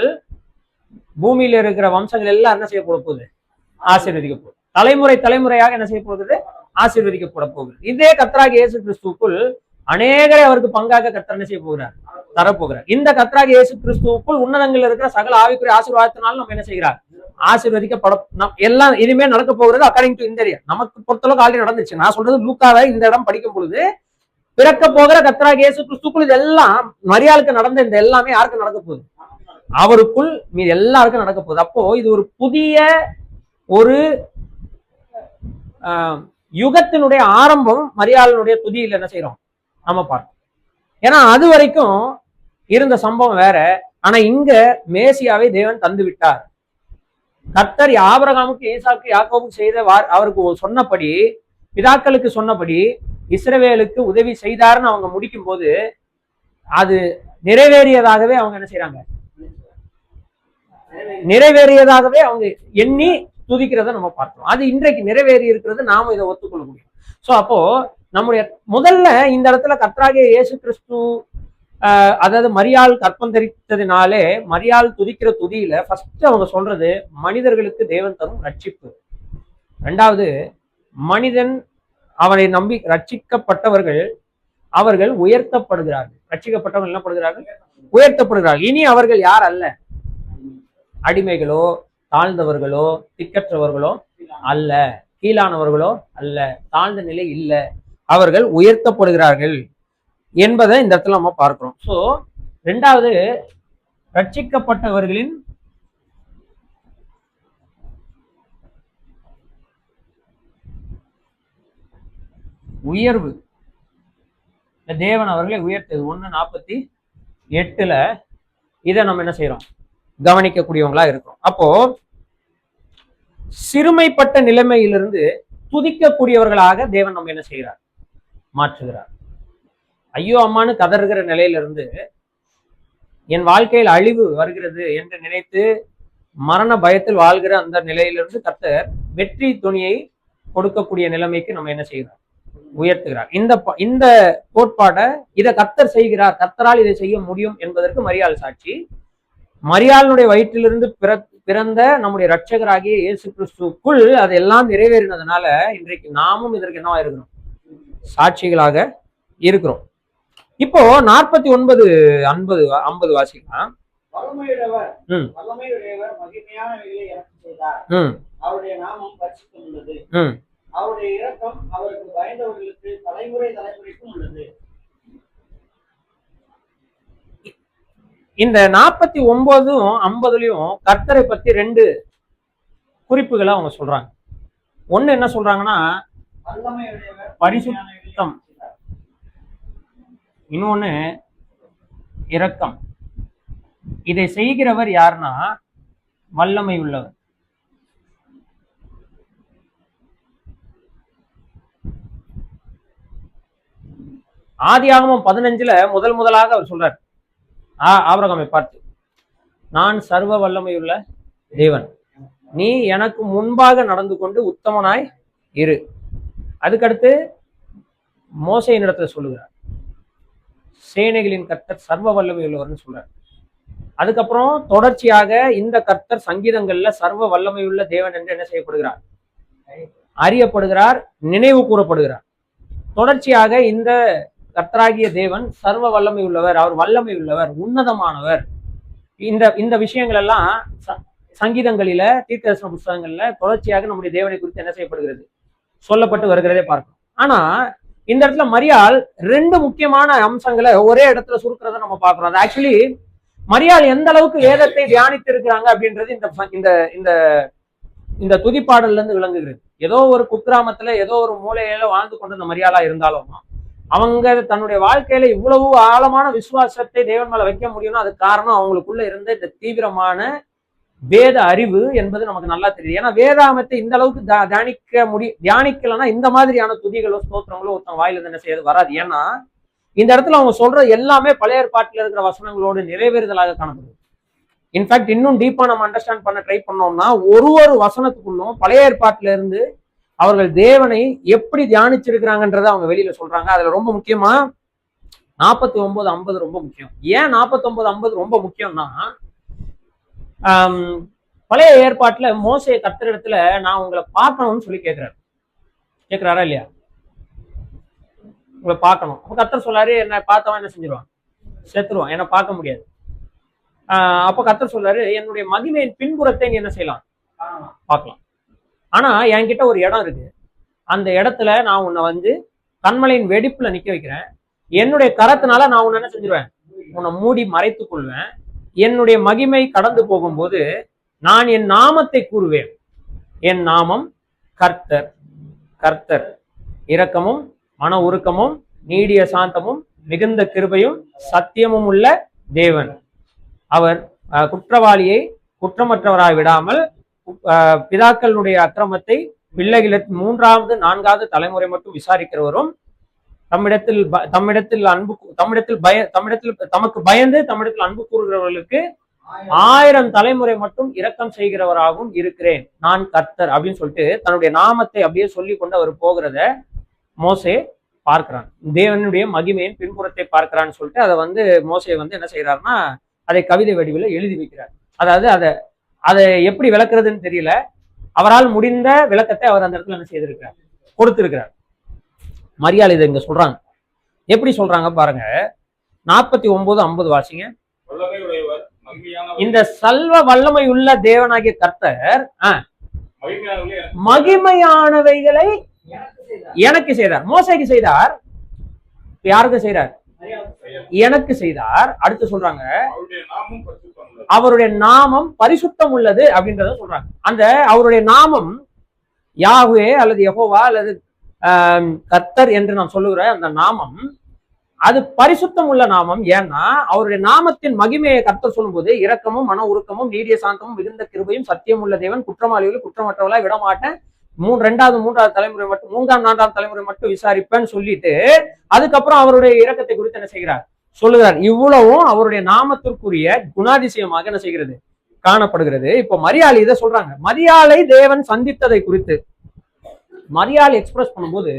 பூமியில இருக்கிற வம்சங்கள் எல்லாம் என்ன செய்யப்பட போகுது? ஆசீர்வதிக்க போகுது. தலைமுறையாக என்ன செய்ய போகுது? ஆசீர்வதிக்கப்பட போகுது. இதே கர்த்தராகிய இயேசு கிறிஸ்துவுக்குள் அநேகரை அவருக்கு பங்காக கர்த்தர் என்ன செய்ய போகிறார்? தரப்போகிறார். இந்த கர்த்தராகிய இயேசு கிறிஸ்துவுக்குள் உன்னதங்கள் இருக்கிற சகல ஆவிக்குரிய ஆசீர்வாதத்தினால நம்ம என்ன செய்கிறார்? ஆசீர்வதிக்கப்பட எல்லாம் இனிமே நடக்க போகிறது அக்கார்டிங் டு இந்த ஏரியா. நமக்கு பொறுத்தளவுக்கு ஆல்ரெடி நடந்துச்சு. நான் சொல்றது லூக்காவை இந்த இடம் படிக்கும் பொழுது பிறக்க போகிற கர்த்தராகிய இயேசு கிறிஸ்துவுக்குள் இதெல்லாம் மரியாளுக்கு நடந்த இந்த எல்லாமே யாருக்கு நடக்க போகுது? அவருக்குள் மீது எல்லாருக்கும் நடக்க போகுது. அப்போ இது ஒரு புதிய ஒரு யுகத்தினுடைய ஆரம்பம் மரியாளுடைய துதியில் என்ன செய்யறோம் நம்ம பார்க்கணும். ஏன்னா அது வரைக்கும் இருந்த சம்பவம் வேற. ஆனா இங்க மேசியாவை தேவன் தந்து விட்டார். கர்த்தர் ஆபிரகாமுக்கு, ஈசாக்கு, யாக்கோபுக்கு செய்த அவருக்கு சொன்னபடி, பிதாக்களுக்கு சொன்னபடி இஸ்ரவேலுக்கு உதவி செய்தாருன்னு அவங்க முடிக்கும் போது அது நிறைவேறியதாகவே அவங்க என்ன செய்யறாங்க? நிறைவேறியதாகவே அவங்க எண்ணி துதிக்கிறத நம்ம பார்க்கிறோம். அது இன்றைக்கு நிறைவேறி இருக்கிறது, நாம இதை ஒத்துக்கொள்ள முடியும். சோ அப்போ நம்முடைய முதல்ல இந்த இடத்துல கர்த்தராகிய இயேசு கிறிஸ்து, அதாவது மரியாள் கற்பம் தரித்ததினாலே மரியாள் துதிக்கிற துதியில ஃபர்ஸ்ட் அவங்க சொல்றது மனிதர்களுக்கு தேவன் தரும் ரட்சிப்பு. ரெண்டாவது, மனிதன் அவனை நம்பி ரட்சிக்கப்பட்டவர்கள் அவர்கள் உயர்த்தப்படுகிறார்கள். ரட்சிக்கப்பட்டவர்கள் என்ன படுகிறார்கள்? உயர்த்தப்படுகிறார்கள். இனி அவர்கள் யார் அல்ல? அடிமைகளோ, தாழ்ந்தவர்களோ, திக்கற்றவர்களோ அல்ல, கீழானவர்களோ அல்ல, தாழ்ந்த நிலை இல்லை, அவர்கள் உயர்த்தப்படுகிறார்கள் என்பதை இந்த இடத்துல நம்ம பார்க்கிறோம். சோ ரெண்டாவது, ரட்சிக்கப்பட்டவர்களின் உயர்வு, தேவன் அவர்களை உயர்த்தது 1:48 இதை நம்ம என்ன செய்யறோம்? கவனிக்கக்கூடியவங்களா இருக்கிறோம். அப்போ சிறுமைப்பட்ட நிலைமையிலிருந்து துதிக்கக்கூடியவர்களாக தேவன் நம்ம என்ன செய்கிறார்? மாற்றுகிறார். ஐயோ அம்மானு கதறுகிற நிலையிலிருந்து என் வாழ்க்கையில் அழிவு வருகிறது என்று நினைத்து மரண பயத்தில் வாழ்கிற அந்த நிலையிலிருந்து கர்த்தர் வெற்றி துணியை கொடுக்கக்கூடிய நிலைமைக்கு நம்ம என்ன செய்கிறார்? உயர்த்துகிறார். இந்த கோட்பாடை இதை கர்த்தர் செய்கிறார், கர்த்தரால் இதை செய்ய முடியும் என்பதற்கு மரியாள் சாட்சி. மரியாளுடைய வயிற்றிலிருந்து பிறந்த நம்முடைய இரட்சகராகிய இயேசு கிறிஸ்துக்குள் அதெல்லாம் நிறைவேறினதுனால இன்றைக்கு நாமும் இதற்கு என்னவா இருக்கிறோம்? சாட்சிகளாக இருக்கிறோம். இப்போ 49:50 வாசிக்கலாம். வல்லமையுடையவர் மகிமையான வேலையை எனக்கு செய்தார். அவருடைய நாமம் பரிசுத்தமுள்ளது. அவருடைய இரக்கம் அவருக்கு பயந்தவர்களுக்கு தலைமுறைக்கும் உள்ளது. இந்த 49:50 கர்த்தரை பத்தி 2 குறிப்புகளை அவங்க சொல்றாங்க. ஒண்ணு என்ன சொல்றாங்கன்னா பரிசுத்தம், இன்னொன்னு இரக்கம். இதை செய்கிறவர் யாருன்னா வல்லமை உள்ளவர். ஆதியாகமம் 15 முதலாக அவர் சொல்றார் ஆபிரகாமை பார்த்து, நான் சர்வ வல்லமையுள்ள தேவன், நீ எனக்கு முன்பாக நடந்து கொண்டு உத்தமனாய் இரு. அதுக்கடுத்து மோசேயின் இடத்துல சொல்லுகிறார், சேனைகளின் கர்த்தர் சர்வ வல்லமை உள்ளவர்னு சொல்றார். அதுக்கப்புறம் தொடர்ச்சியாக இந்த கர்த்தர் சங்கீதங்கள்ல சர்வ வல்லமையுள்ள தேவன் என்று என்ன செய்யப்படுகிறார்? அறியப்படுகிறார், நினைவு கூறப்படுகிறார். தொடர்ச்சியாக இந்த கர்த்தராகிய தேவன் சர்வ வல்லமை உள்ளவர், அவர் வல்லமை உள்ளவர், உன்னதமானவர் இந்த இந்த விஷயங்கள் எல்லாம் சங்கீதங்களில தீர்க்கதரிசன புஸ்தகங்கள்ல தொடர்ச்சியாக நம்முடைய தேவனை குறித்து என்ன செய்யப்படுகிறது, சொல்லப்பட்டு வருகிறதே பார்க்கணும். ஆனா இந்த இடத்துல மரியாள் ரெண்டு முக்கியமான அம்சங்களை ஒரே இடத்துல சுருக்கிறத நம்ம பார்க்கிறோம். அது ஆக்சுவலி மரியாள் எந்த அளவுக்கு வேதத்தை தியானித்து இருக்கிறாங்க அப்படின்றது இந்த இந்த இந்த துதிப்பாடல்ல இருந்து விளங்குகிறது. ஏதோ ஒரு குக்கிராமத்துல ஏதோ ஒரு மூலையில வாழ்ந்து கொண்டு இந்த மரியாளா இருந்தாலும் அவங்க தன்னுடைய வாழ்க்கையில இவ்வளவு ஆழமான விசுவாசத்தை தேவன் மேல வைக்க முடியும்னா அதுக்கு காரணம் அவங்களுக்குள்ள இருந்த இந்த தீவிரமான வேத அறிவு என்பது நமக்கு நல்லா தெரியுது. ஏன்னா வேதாமத்தை இந்த அளவுக்கு தியானிக்கலன்னா இந்த மாதிரியான துதிகளோ ஸ்தோத்திரங்களோ ஒருத்தன் வாயில என்ன செய்யாது வராது. ஏன்னா இந்த இடத்துல அவங்க சொல்ற எல்லாமே பழைய ஏற்பாட்டில் இருக்கிற வசனங்களோடு நிறைவேறுதலாக காணப்படுது. இன்ஃபேக்ட் இன்னும் டீப்பா நம்ம அண்டர்ஸ்டாண்ட் பண்ண ட்ரை பண்ணோம்னா ஒரு வசனத்துக்குள்ளும் பழைய ஏற்பாட்டில இருந்து அவர்கள் தேவனை எப்படி தியானிச்சிருக்கிறாங்கன்றத அவங்க வெளியில சொல்றாங்க. அதுல ரொம்ப முக்கியமா 49:50 ரொம்ப முக்கியம். ஏன் 49:50 ரொம்ப முக்கியம்னா பழைய ஏற்பாட்டுல மோசே கர்த்தரிடத்துல நான் உங்களை பார்க்கணும்னு சொல்லி கேட்கிறாரா இல்லையா? உங்களை பார்க்கணும். அப்ப கர்த்தர் சொல்லாரு, என்ன பார்த்தவன் என்ன செஞ்சிருவான், செத்துருவான், என்ன பார்க்க முடியாது. அப்ப கர்த்தர் சொல்றாரு, என்னுடைய மகிமையின் பின்புறத்தை நீ என்ன செய்யலாம், பார்க்கலாம். ஆனா என்கிட்ட ஒரு இடம் இருக்கு, அந்த இடத்துல நான் உன்னை வந்து கண்மலையின் வெடிப்புல நிக்க வைக்கிறேன். என்னுடைய கரத்தினால நான் உன்னை என்ன செஞ்சிருவேன், உன்னை மூடி மறைத்துக் கொள்வேன். என்னுடைய மகிமை கடந்து போகும்போது நான் என் நாமத்தை கூறுவேன். என் நாமம் கர்த்தர். கர்த்தர் இரக்கமும் மன உருக்கமும் நீடிய சாந்தமும் மிகுந்த கிருபையும் சத்தியமும் உள்ள தேவன். அவர் குற்றவாளியை குற்றமற்றவராய் விடாமல் பிதாக்களுடைய அக்கிரமத்தை பிள்ளைகள 3வது 4வது தலைமுறை மட்டும் விசாரிக்கிறவரும் தம்மிடத்தில் தமக்கு பயந்து தம்மிடத்தில் அன்பு கூறுகிறவர்களுக்கு 1000 தலைமுறை மட்டும் இரக்கம் செய்கிறவராகவும் இருக்கிறேன், நான் கர்த்தர் அப்படின்னு சொல்லிட்டு தன்னுடைய நாமத்தை அப்படியே சொல்லி கொண்டு அவர் போகிறத மோசே பார்க்கிறான். தேவனுடைய மகிமையின் பின்புறத்தை பார்க்கிறான்னு சொல்லிட்டு அதை வந்து மோசே வந்து என்ன செய்யறாருன்னா அதை கவிதை வடிவில் எழுதி வைக்கிறார். அதாவது அதை எப்படி விளக்குறதுன்னு தெரியல, அவரால் முடிந்த விளக்கத்தை அவர் அந்த இடத்துல என்ன செய்திருக்கிறார், கொடுத்திருக்கிறார். மரியாள் இதை இங்க சொல்றாங்க. எப்படி சொல்றாங்க பாருங்க, 49:50 வாசிங்க. இந்த சல்வ வல்லமை உள்ள தேவனாகிய கர்த்தர் மகிமையானவைகளை எனக்கு செய்தார். மோசேக்கு செய்தார், யாருக்கு செய்தார், எனக்கு செய்தார். அடுத்து சொல்றாங்க அவருடைய நாமம் பரிசுத்தம் உள்ளது அப்படின்றத சொல்றாங்க. அந்த அவருடைய நாமம் யாஹ்வே அல்லது யெகோவா அல்லது கர்த்தர் என்று நாம் சொல்லுகிற அந்த நாமம் அது பரிசுத்தம் உள்ள நாமம். ஏன்னா அவருடைய நாமத்தின் மகிமையை கர்த்தர் சொல்லும்போது இரக்கமும் மன உருக்கமும் நீடிய சாந்தமும் மிகுந்த கிருபையும் சத்தியம் உள்ள தேவன், குற்றவாளிகளை குற்றமற்றவர்களாய் விடமாட்டேன், 3வது தலைமுறை மட்டும் 3ஆம் 4ஆம் தலைமுறை மட்டும் விசாரிப்பேன்னு சொல்லிட்டு அதுக்கப்புறம் அவருடைய இரக்கத்தை குறித்து என்ன செய்கிறார், சொல்லுகிறார். இவ்வளவும் அவருடைய நாமத்திற்குரிய குணாதிசயமாக என்ன செய்கிறது, காணப்படுகிறது. இப்போ மரியாள் இதை சொல்றாங்க. மரியாளை தேவன் சந்தித்ததை குறித்து மரியாள் எக்ஸ்பிரஸ் பண்ணும்போது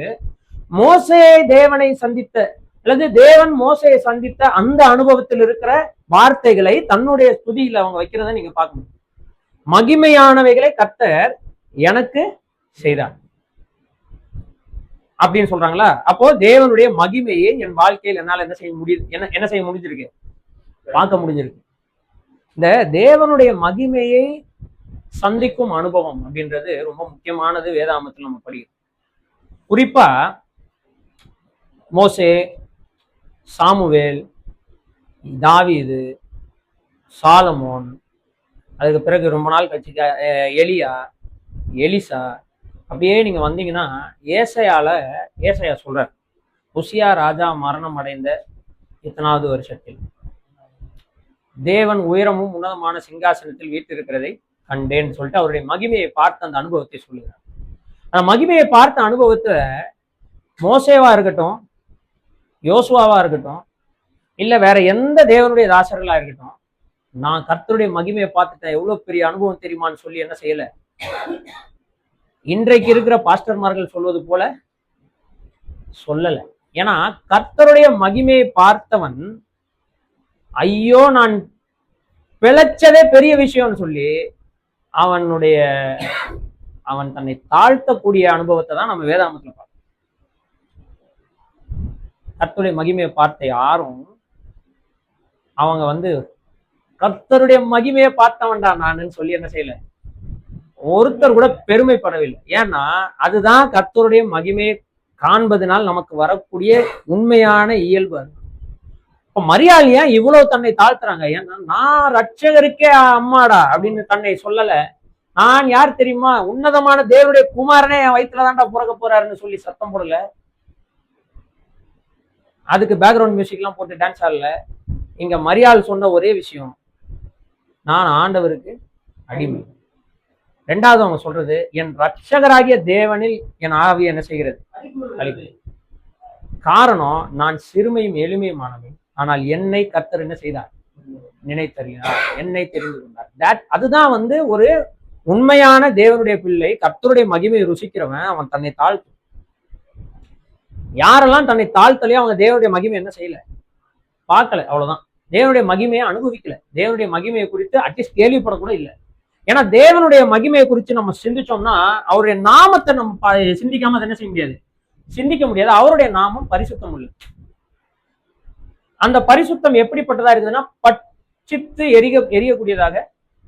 மோசே தேவனை சந்தித்த அல்லது தேவன் மோசையை சந்தித்த அந்த அனுபவத்தில் இருக்கிற வார்த்தைகளை தன்னுடைய ஸ்துதியில அவங்க வைக்கிறத நீங்க பார்க்கணும். மகிமையானவைகளை கர்த்தர் எனக்கு செய்தார் அப்படின்னு சொல்றாங்களா? அப்போ தேவனுடைய மகிமையை என் வாழ்க்கையில் என்னால் என்ன செய்ய முடிஞ்சிருக்கு, பார்க்க முடிஞ்சிருக்கு. இந்த தேவனுடைய மகிமையை சந்திக்கும் அனுபவம் அப்படின்றது ரொம்ப முக்கியமானது. வேதாகமத்தில் நம்ம படிக்கிறோம். குறிப்பா மோசே, சாமுவேல், தாவீது, சாலமோன், அதுக்கு பிறகு ரொம்ப நாள் கழிச்சு எலியா, எலிசா, அப்படியே நீங்க வந்தீங்கன்னா ஏசாயா சொல்றார், உசியா ராஜா மரணம் அடைந்த இத்தனாவது வருஷத்தில் தேவன் உயரமும் உன்னதமான சிங்காசனத்தில் வீட்டிருக்கிறதை கண்டேன்னு சொல்லிட்டு அவருடைய மகிமையை பார்த்த அந்த அனுபவத்தை சொல்லுகிறார். அந்த மகிமையை பார்த்த அனுபவத்தை மோசேவா இருக்கட்டும், யோசுவாவா இருக்கட்டும், இல்ல வேற எந்த தேவனுடைய தாசர்களா இருக்கட்டும், நான் கர்த்தருடைய மகிமையை பார்த்துட்டேன், எவ்வளவு பெரிய அனுபவம் தெரியுமான்னு சொல்லி என்ன செய்யல, இன்றைக்கு இருக்கிற பாஸ்டர்மார்கள் சொல்வது போல சொல்லல. ஏன்னா கர்த்தருடைய மகிமையை பார்த்தவன் ஐயோ நான் பிழைச்சதே பெரிய விஷயம்னு சொல்லி அவன் தன்னை தாழ்த்தக்கூடிய அனுபவத்தை தான் நம்ம வேதாகமத்துல பார்க்கணும். கர்த்தருடைய மகிமையை பார்த்த யாரும் அவங்க கர்த்தருடைய மகிமையை பார்த்தவன்டா நானுன்னு சொல்லி என்ன செய்யல, ஒருத்தர் கூட பெருமைப்படவில்லை. ஏன்னா அதுதான் கர்த்தருடைய மகிமையை காண்பதனால் நமக்கு வரக்கூடிய உண்மையான இயல்பு. அது இப்ப மரியாள் ஏன் இவ்வளவு தன்னை தாழ்த்துறாங்க? ஏன்னா நான் ரட்சகருக்கே அம்மாடா அப்படின்னு தன்னை சொல்லல. நான் யார் தெரியுமா, உன்னதமான தேவனுடைய குமாரனே என் வயிற்றுல தான்டா பிறக்க போறாருன்னு சொல்லி சத்தம் போடல. அதுக்கு பேக்ரவுண்ட் மியூசிக் எல்லாம் போட்டு டான்ஸ் ஆடல. இங்க மரியாள் சொன்ன ஒரே விஷயம், நான் ஆண்டவருக்கு அடிமை. ரெண்டாவது அவங்க சொல்றது, என் ரட்சகராகிய தேவனில் என் ஆவி என்ன செய்கிறது, அழிவு. காரணம், நான் சிறுமையும் எளிமையுமானவன், ஆனால் என்னை கர்த்தர் என்ன செய்தார், நினைத்தறினார், என்னை தெரிந்து கொண்டார். அதுதான் வந்து ஒரு உண்மையான தேவனுடைய பிள்ளை, கர்த்தருடைய மகிமையை ருசிக்கிறவன். அவன் தன்னை தாழ்த்து. யாரெல்லாம் தன்னை தாழ்த்தலையோ அவங்க தேவனுடைய மகிமை என்ன செய்யல, பார்க்கல, அவ்வளவுதான். தேவனுடைய மகிமையை அனுபவிக்கல. தேவனுடைய மகிமையை குறித்து அட்லீஸ்ட் கேள்விப்படக்கூட இல்லை. ஏன்னா தேவனுடைய மகிமையை குறித்து நம்ம சிந்திச்சோம்னா அவருடைய நாமத்தை நம்ம சிந்திக்காம அதை என்ன செய்ய முடியாது, சிந்திக்க முடியாது. அவருடைய நாமம் பரிசுத்தம் உள்ள. அந்த பரிசுத்தம் எப்படிப்பட்டதா இருக்குதுன்னா பட்சித்து எரியக்கூடியதாக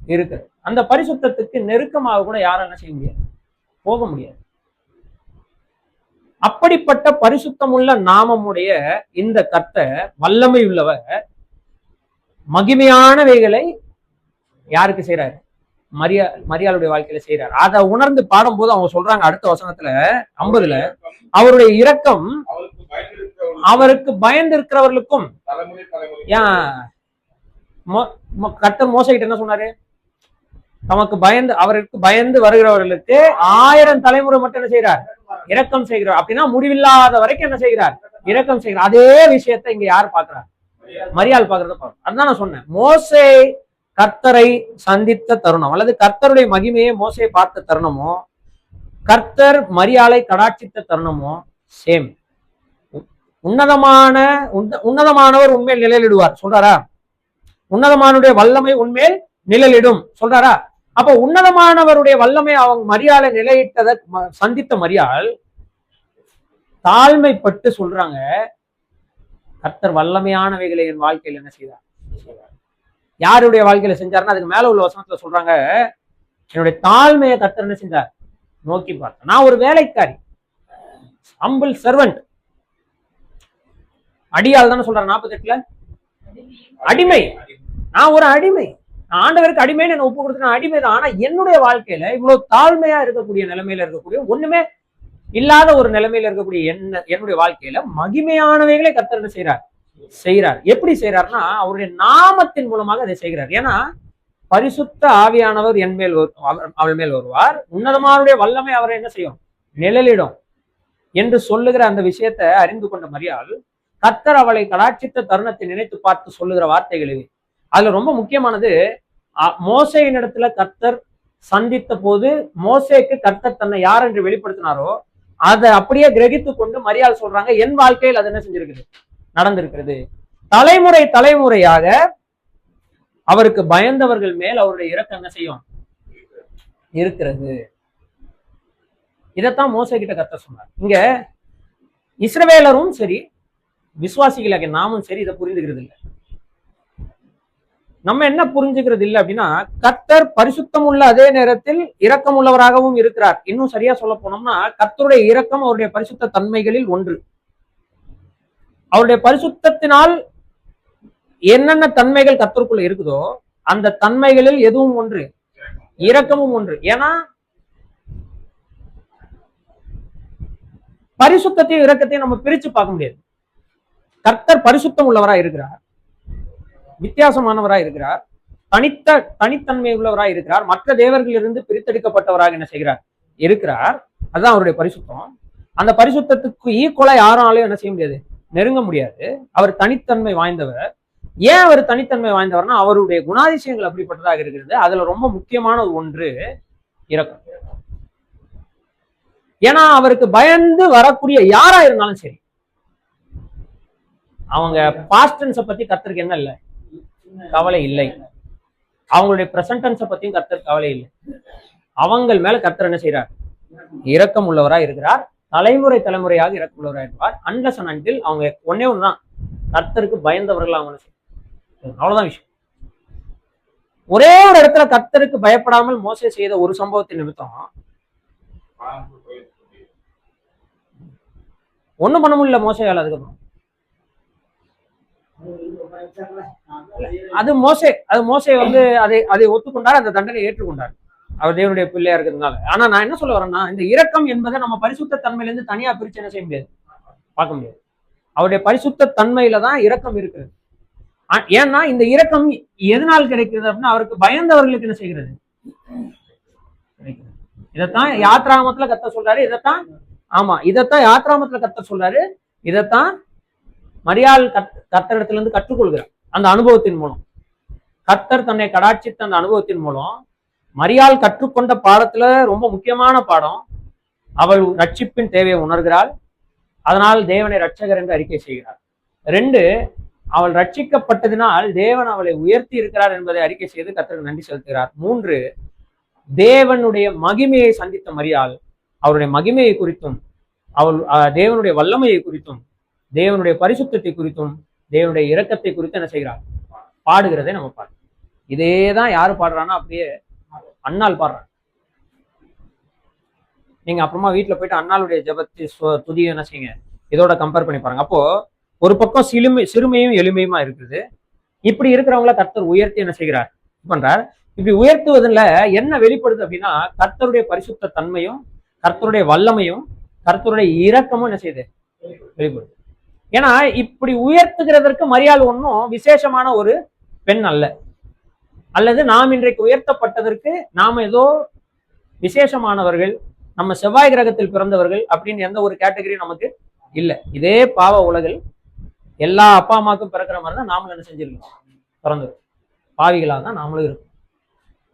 இருக்குது. அந்த பரிசுத்தத்துக்கு நெருக்கமாக கூட யாரும் என்ன செய்ய முடியாது, போக முடியாது. அப்படிப்பட்ட பரிசுத்தம் உள்ள நாமமுடைய இந்த கர்த்தர் வல்லமை உள்ளவர் மகிமையானவைகளை யாருக்கு செய்யறாரு, மரியாளுடைய வாழ்க்கையில செய்யறாரு. அதை உணர்ந்து பாடும்போது அவங்க சொல்றாங்க அடுத்த வசனத்துல 50ல, அவருடைய இரக்கம் அவருக்கு பயந்து இருக்கிறவர்களுக்கும். கர்த்தர் மோசைகிட்ட என்ன சொன்னாரு, தமக்கு பயந்து அவருக்கு பயந்து வருகிறவர்களுக்கு 1000 தலைமுறை மட்டும் என்ன செய்யறார், இரக்கம் செய்கிறார். அப்படின்னா முடிவில்லாத வரைக்கும் என்ன செய்கிறார், இரக்கம் செய்கிறார். அதே விஷயத்தை இங்க யார் பாக்குறார், மரியாள் பாக்குறத பார்க்கணும். அதுதான் நான் சொன்னேன், மோசே கர்த்தரை சந்தித்த தருணம் அல்லது கர்த்தருடைய மகிமையை மோசையை பார்த்த தருணமோ கர்த்தர் மரியாளை கடாட்சித்த தருணமோ சேம். உன்னதமானவர் உண்மையில் நிழலிடுவார் சொல்றாரா, உன்னதமானுடைய வல்லமை உண்மையில் நிழலிடும் சொல்றாரா. அப்ப உன்னதமானவருடைய வல்லமை அவங்க மரியாளை நிலையிட்டதை சந்தித்த மரியாள் தாழ்மைப்பட்டு சொல்றாங்க, கர்த்தர் வல்லமையானவைகளை என் வாழ்க்கையில் என்ன செய்தார். யாருடைய வாழ்க்கையில செஞ்சாருன்னா அதுக்கு மேல உள்ள வசனத்துல சொல்றாங்க, என்னுடைய தாழ்மையை கர்த்தர் என்ன செஞ்சார், நோக்கி பார்த்தேன். நான் ஒரு வேலைக்காரி, ஹம்பிள் சர்வெண்ட். அடியாள் தானே சொல்றாரு 48ல, அடிமை. நான் ஒரு அடிமை, நான் ஆண்டவருக்கு அடிமைன்னு என்ன ஒப்பு கொடுத்து நான் அடிமை தான். ஆனா என்னுடைய வாழ்க்கையில இவ்வளவு தாழ்மையா இருக்கக்கூடிய நிலைமையில இருக்கக்கூடிய, ஒண்ணுமே இல்லாத ஒரு நிலைமையில இருக்கக்கூடிய என்னுடைய வாழ்க்கையில மகிமையானவைகளை கர்த்தர் என்ன செய்யறார். எப்படி செய்யறாருன்னா அவருடைய நாமத்தின் மூலமாக அதை செய்கிறார். ஏன்னா பரிசுத்த ஆவியானவர் என் மேல் அவள் மேல் வருவார், உன்னதமானுடைய வல்லமை அவரை என்ன செய்யும், நிழலிடும் என்று சொல்லுகிற அந்த விஷயத்தை அறிந்து கொண்ட மரியாள் கர்த்தர் அவளை கடாட்சித்த தருணத்தை நினைத்து பார்த்து சொல்லுகிற வார்த்தைகள் இது. அதுல ரொம்ப முக்கியமானது, மோசேயின் இடத்துல கர்த்தர் சந்தித்த போது மோசேக்கு கர்த்தர் தன்னை யார் என்று வெளிப்படுத்தினாரோ அதை அப்படியே கிரகித்து கொண்டு மரியாள் சொல்றாங்க, என் வாழ்க்கையில் அது என்ன செஞ்சிருக்குது, நடந்திருக்கிறது. தலைமுறை தலைமுறையாக அவருக்கு பயந்தவர்கள் மேல் அவருடைய இரக்கம் என்ன செய்யும், இருக்கிறது. இதைத்தான் மோசே கிட்ட கர்த்தர் சொன்னார். இங்க இஸ்ரவேலரும் சரி விசுவாசிகளாக நாமும் சரி இதை புரிந்துக்கிறது இல்லை. நம்ம என்ன புரிஞ்சுக்கிறது இல்லை அப்படின்னா, கர்த்தர் பரிசுத்தம் உள்ள அதே நேரத்தில் இரக்கம் உள்ளவராகவும் இருக்கிறார். இன்னும் சரியா சொல்ல போனோம்னா கர்த்தருடைய இரக்கம் அவருடைய பரிசுத்த தன்மைகளில் ஒன்று. அவருடைய பரிசுத்தத்தினால் என்னென்ன தன்மைகள் கர்த்தருக்குள்ள இருக்குதோ அந்த தன்மைகளில் எதுவும் ஒன்று, இரக்கமும் ஒன்று. ஏன்னா பரிசுத்தத்தையும் இரக்கத்தையும் நம்ம பிரிச்சு பார்க்க முடியாது. கர்த்தர் பரிசுத்தம் உள்ளவராய் இருக்கிறார், வித்தியாசமானவராய் இருக்கிறார், தனித்தன்மை உள்ளவராய் இருக்கிறார், மற்ற தேவர்களிலிருந்து பிரித்தெடுக்கப்பட்டவராக என்ன செய்கிறார், இருக்கிறார். அதுதான் அவருடைய பரிசுத்தம். அந்த பரிசுத்தத்துக்கு ஈக்குவலா யாராலையும் என்ன செய்ய முடியாது, நெருங்க முடியாது. அவர் தனித்தன்மை வாய்ந்தவர். ஏன் அவர் தனித்தன்மை வாய்ந்தவர்னா அவருடைய குணாதிசயங்கள் அப்படிப்பட்டதாக இருக்கிறது. அதுல ரொம்ப முக்கியமான ஒன்று இரக்கம். ஏன்னா அவருக்கு பயந்து வரக்கூடிய யாரா இருந்தாலும் சரி, அவங்க பாஸ்ட் டென்ஸை பத்தி கர்த்தருக்கு என்ன இல்லை, கவலை இல்லை. அவங்களுடைய பிரசன்ட் டென்ஸை பத்தியும் கர்த்தர் கவலை இல்லை. அவங்க மேல கர்த்தர் என்ன செய்யறார், இரக்கம் உள்ளவராய் இருக்கிறார். தலைமுறை தலைமுறையாக இரக்கம் உள்ளவராய் இருப்பார். அன்லஸ் அண்ட் அன்டில் அவங்க ஒன்னே ஒண்ணுதான், கர்த்தருக்கு பயந்தவர்கள் அவங்க, அவ்வளவுதான் விஷயம். ஒரே ஒரு இடத்துல கர்த்தருக்கு பயப்படாமல் மோசே செய்த ஒரு சம்பவத்தின் நிமித்தம் ஒண்ணும் பண்ண முடியல மோசையால. அதுக்கப்புறம் அது மோசே வந்து அதை ஒத்துக்கொண்டார், அந்த தண்டனை ஏற்றுக்கொண்டார், அவர் தேவனுடைய பிள்ளையா இருக்கிறதுனால. ஆனா நான் என்ன சொல்ல வரேன்னா, இந்த இரக்கம் என்பதை நம்ம பரிசுத்த தன்மையிலிருந்து தனியா பிரிச்சு என்ன செய்ய முடியாது, பார்க்க முடியாது. அவருடைய பரிசுத்த தன்மையில தான் இரக்கம் இருக்குது. ஏன்னா இந்த இரக்கம் எதனால் கிடைக்கிறது அப்படின்னா, அவருக்கு பயந்தவர்களுக்கு என்ன செய்கிறது. இதைத்தான் யாத்ராமத்துல கர்த்தர் சொல்றாரு, இதைத்தான் யாத்ராமத்துல கர்த்தர் சொல்றாரு, இதைத்தான் மரியாள் கர்த்தரிடத்துல இருந்து கற்றுக்கொள்கிறார். அந்த அனுபவத்தின் மூலம் கர்த்தர் தன்னை கடாட்சித்த அந்த அனுபவத்தின் மூலம் மரியாள் கற்றுக்கொண்ட பாடத்துல ரொம்ப முக்கியமான பாடம், அவள் ரட்சிப்பின் தேவையை உணர்கிறாள், அதனால் தேவனை ரட்சகர் என்று அறிக்கை செய்கிறார். 2, அவள் ரட்சிக்கப்பட்டதினால் தேவன் அவளை உயர்த்தி இருக்கிறார் என்பதை அறிக்கை செய்து கர்த்தருக்கு நன்றி செலுத்துகிறார். 3, தேவனுடைய மகிமையை சந்தித்த மரியாள் அவருடைய மகிமையை குறித்தும், அவள் தேவனுடைய வல்லமையை குறித்தும், தேவனுடைய பரிசுத்தத்தை குறித்தும், தேவனுடைய இரக்கத்தை குறித்து என்ன செய்கிறார், பாடுகிறதை நம்ம பார்க்கணும். இதேதான் யாரு பாடுறான்னா, அப்படியே அன்னாள் பாடுறாங்க. நீங்க அப்புறமா வீட்டுல போயிட்டு அன்னாளுடைய ஜெபத்தை துதியை என்ன செய்யுங்க, இதோட கம்பேர் பண்ணி பாருங்க. அப்போ ஒரு பக்கம் சிறுமையும் எளிமையுமா இருக்குது. இப்படி இருக்கிறவங்கள கர்த்தர் உயர்த்தி என்ன செய்கிறார் பண்றார். இப்படி உயர்த்துவதில் என்ன வெளிப்படுது அப்படின்னா, கர்த்தருடைய பரிசுத்த தன்மையும், கர்த்தருடைய வல்லமையும், கர்த்தருடைய இரக்கமும் என்ன செய்யுது, வெளிப்படுது. ஏன்னா இப்படி உயர்த்துகிறதற்கு மரியாள் ஒன்றும் விசேஷமான ஒரு பெண் அல்ல, அல்லது நாம் இன்றைக்கு உயர்த்தப்பட்டதற்கு நாம ஏதோ விசேஷமானவர்கள், நம்ம செவ்வாய் கிரகத்தில் பிறந்தவர்கள் அப்படின்னு எந்த ஒரு கேட்டகரி நமக்கு இல்லை. இதே பாவ உலகில் எல்லா அப்பா அம்மாவுக்கும் பிறக்கிற மாதிரி தான் நாமளும் என்ன செஞ்சிருக்கோம், பிறந்திருக்கோம். பாவிகளாக தான் நாமளும் இருக்கும்.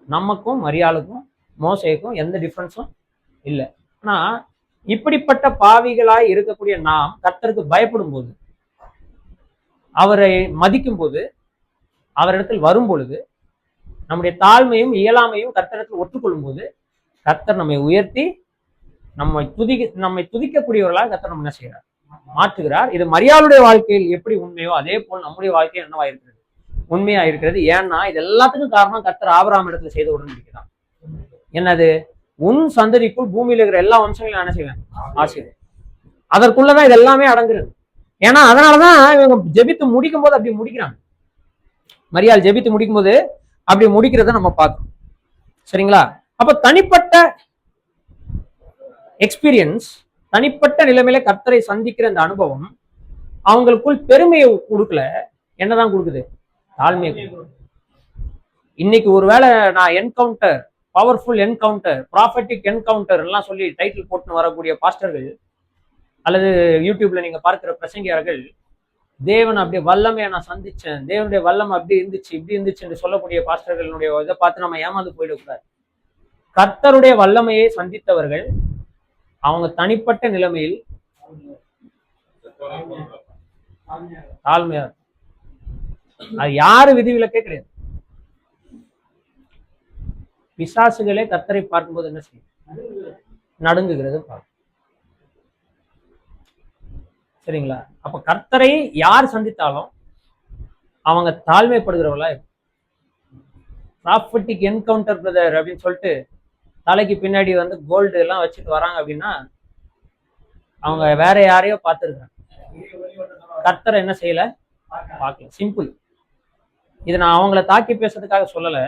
நமக்கும் மரியாளுக்கும் மோசேக்கும் எந்த டிஃப்ரென்ஸும் இல்லை. ஆனா இப்படிப்பட்ட பாவிகளாய் இருக்கக்கூடிய நாம் கர்த்தருக்கு பயப்படும் போது, அவரை மதிக்கும் போது, அவரிடத்தில் வரும் பொழுது, நம்முடைய தாழ்மையும் இயலாமையும் கர்த்தரிடத்தில் ஒற்றுக்கொள்ளும் போது, கர்த்தர் நம்மை உயர்த்தி நம்மை துதிக்கக்கூடியவர்களாக கர்த்தர் நம்ம என்ன செய்கிறார், மாற்றுகிறார். இது மரியாளுடைய வாழ்க்கையில் எப்படி உண்மையோ அதே போல் நம்முடைய வாழ்க்கையில் என்னவா இருக்கிறது, உண்மையா இருக்கிறது. ஏன்னா இது எல்லாத்துக்கும் காரணம் கர்த்தர் ஆபிரகாம் இடத்துல செய்த உடன்படிக்கை தான். என்னது, உன் சந்ததிக்குள் பூமியில இருக்கிற எல்லா வம்சங்களையும் நான் என்ன செய்வேன், ஆசீர்வதிப்பேன். அதற்குள்ளதான் இது எல்லாமே அடங்குறது. ஏன்னா அதனாலதான் இவங்க ஜெபித்து முடிக்கும் போது அப்படி முடிக்கிறாங்க. மரியாள் ஜெபித்து முடிக்கும் போது அப்படி முடிக்கிறத நம்ம பார்க்கணும். சரிங்களா? அப்ப தனிப்பட்ட எக்ஸ்பீரியன்ஸ், தனிப்பட்ட நிலைமையில கர்த்தரை சந்திக்கிற அந்த அனுபவம் அவங்களுக்குள் பெருமையை கொடுக்கல, என்னதான் கொடுக்குது, தாழ்மையை. இன்னைக்கு ஒருவேளை நான் encounter, powerful encounter, prophetic encounter எல்லாம் சொல்லி டைட்டில் போட்டு வரக்கூடிய பாஸ்டர்கள், அல்லது யூடியூப்ல நீங்க பார்க்கிற பிரசங்கியார்கள், தேவன் அப்படியே வல்லமையை நான் சந்திச்சேன், தேவனுடைய வல்லமை அப்படி இருந்துச்சு இப்படி இருந்துச்சு என்று சொல்லக்கூடிய பாஸ்டர்களுடைய இதை பார்த்து நம்ம ஏமாந்து போயிடக்கூடாது. கர்த்தருடைய வல்லமையை சந்தித்தவர்கள் அவங்க தனிப்பட்ட நிலைமையில் தாழ்மையா, அது யாரு விதிவிலக்கே கிடையாது. பிசாசுகளே கர்த்தரை பார்க்கும்போது என்ன செய்யும், நடுங்குகிறது பார்க்கும். சரிங்களா? அப்ப கர்த்தரை யார் சந்தித்தாலும் அவங்க தாழ்மைப்படுகிறவங்களா இருக்கும். ப்ராஃபட்டிக் என்கவுண்டர் பிரதர் அப்படின்னு சொல்லிட்டு தலைக்கு பின்னாடி வந்து கோல்டு எல்லாம் வச்சுட்டு வராங்க அப்படின்னா அவங்க வேற யாரையோ பார்த்துருக்காங்க, கர்த்தரை என்ன செய்யல, பார்க்கல. சிம்பிள். இது நான் அவங்கள தாக்கி பேசுறதுக்காக சொல்லல,